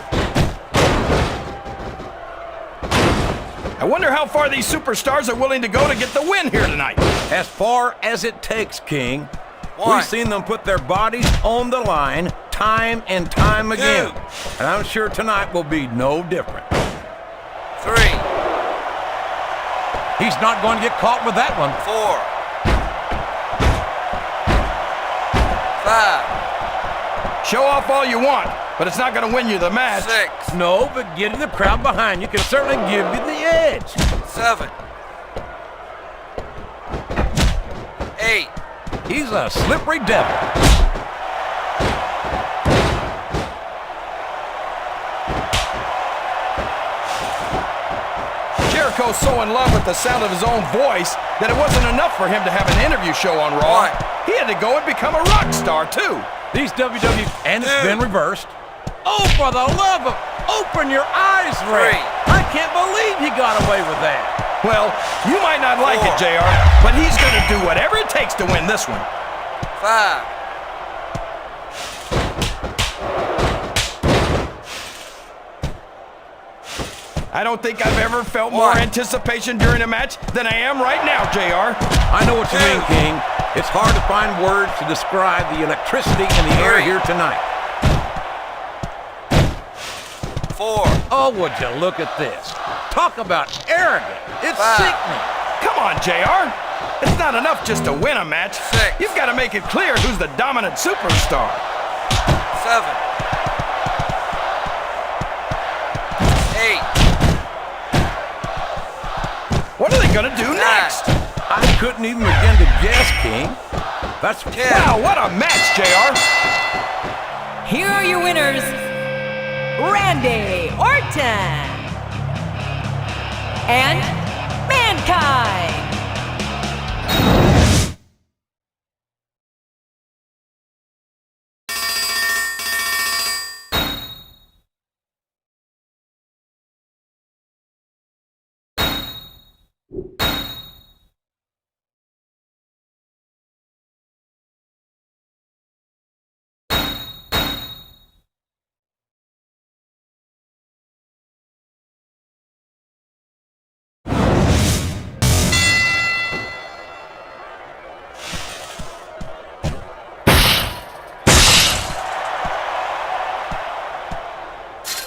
I wonder how far these superstars are willing to go to get the win here tonight. As far as it takes, King. 1. We've seen them put their bodies on the line time and time again. 2. And I'm sure tonight will be no different. 3. He's not going to get caught with that one. 4. 5. Show off all you want, but it's not going to win you the match. 6. No, but getting the crowd behind you can certainly give you the edge. 7. 8. He's a slippery devil. Jericho's so in love with the sound of his own voice that it wasn't enough for him to have an interview show on Raw. 1. He had to go and become a rock star, too. These WWE, and it's been reversed. Oh, for the love of, open your eyes, Ray. 3. I can't believe he got away with that. Well, you might not like it, JR, but he's going to do whatever it takes to win this one. 5. I don't think I've ever felt more anticipation during a match than I am right now, JR. I know what you mean, King. It's hard to find words to describe the electricity in the air here tonight. 4. Oh, would you look at this? Talk about arrogant. It's 5. sickening. Come on, JR. It's not enough just to win a match. 6. You've got to make it clear who's the dominant superstar. 7. 8. What are they going to do next? I couldn't even begin to guess, King. That's 10. Wow, what a match, JR. Here are your winners, Randy Orton and Mankind.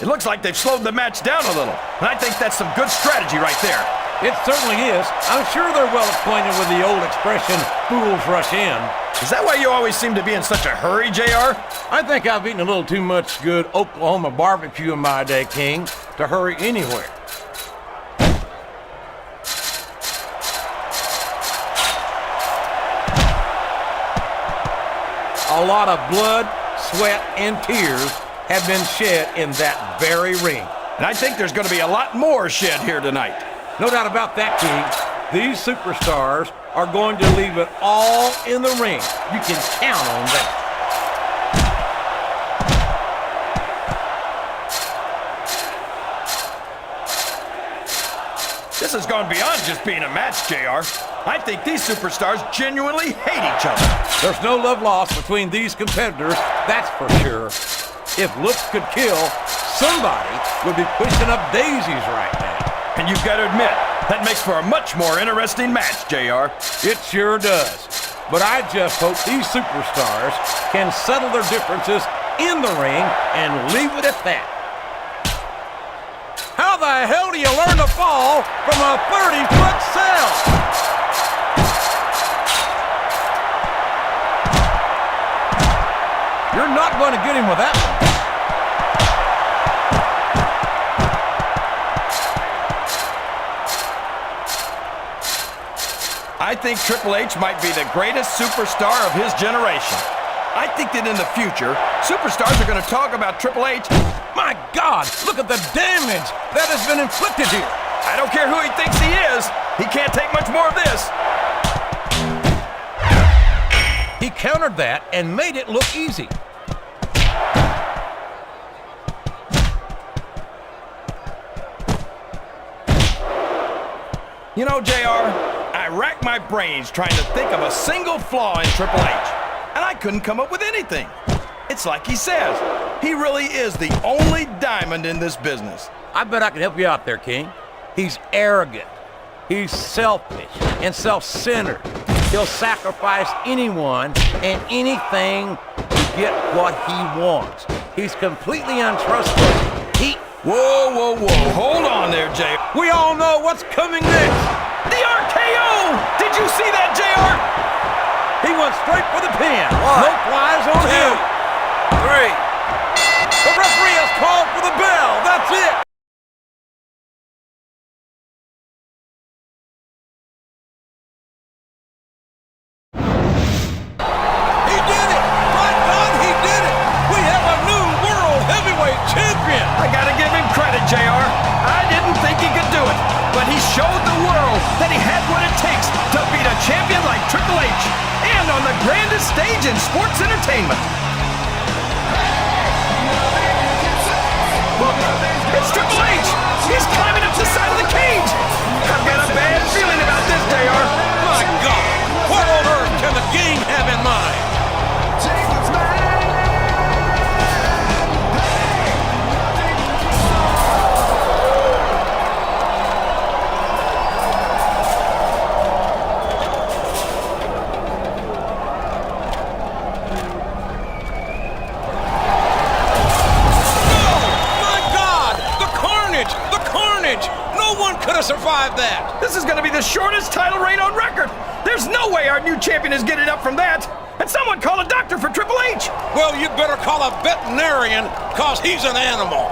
It looks like they've slowed the match down a little, and I think that's some good strategy right there. It certainly is. I'm sure they're well acquainted with the old expression, fools rush in. Is that why you always seem to be in such a hurry, JR? I think I've eaten a little too much good Oklahoma barbecue in my day, King, to hurry anywhere. A lot of blood, sweat, and tears have been shed in that very ring. And I think there's going to be a lot more shed here tonight. No doubt about that, King. These superstars are going to leave it all in the ring. You can count on that. This has gone beyond just being a match, JR. I think these superstars genuinely hate each other. There's no love lost between these competitors, that's for sure. If looks could kill, somebody would be pushing up daisies right now. And you've got to admit, that makes for a much more interesting match, JR. It sure does. But I just hope these superstars can settle their differences in the ring and leave it at that. How the hell do you learn to fall from a 30-foot cell? You're not going to get him with that one. I think Triple H might be the greatest superstar of his generation. I think that in the future, superstars are going to talk about Triple H. My God, look at the damage that has been inflicted here. I don't care who he thinks he is. He can't take much more of this. He countered that and made it look easy. You know, JR, I racked my brains trying to think of a single flaw in Triple H, and I couldn't come up with anything. It's like he says, he really is the only diamond in this business. I bet I can help you out there, King. He's arrogant. He's selfish and self-centered. He'll sacrifice anyone and anything to get what he wants. He's completely untrustworthy. Whoa, whoa, whoa. Hold on there, JR. We all know what's coming next. The RKO! Did you see that, JR? He went straight for the pin. 1, No flies on 2, him. 3. The referee has called for the bell. That's it. He did it. My God, he did it. We have a new world heavyweight champion. I gotta give him credit, JR. I didn't think he could do it, but he showed the world that he had what it takes to beat a champion like Triple H, and on the grandest stage in sports entertainment. Look, it's Triple H. He's climbing up the side of the cage. I've got a bad feeling about this, JR. My God, what on earth can the King have in mind? survive that. This is going to be the shortest title reign on record. There's no way our new champion is getting up from that. And someone call a doctor for Triple H. Well, you better call a veterinarian, cause he's an animal.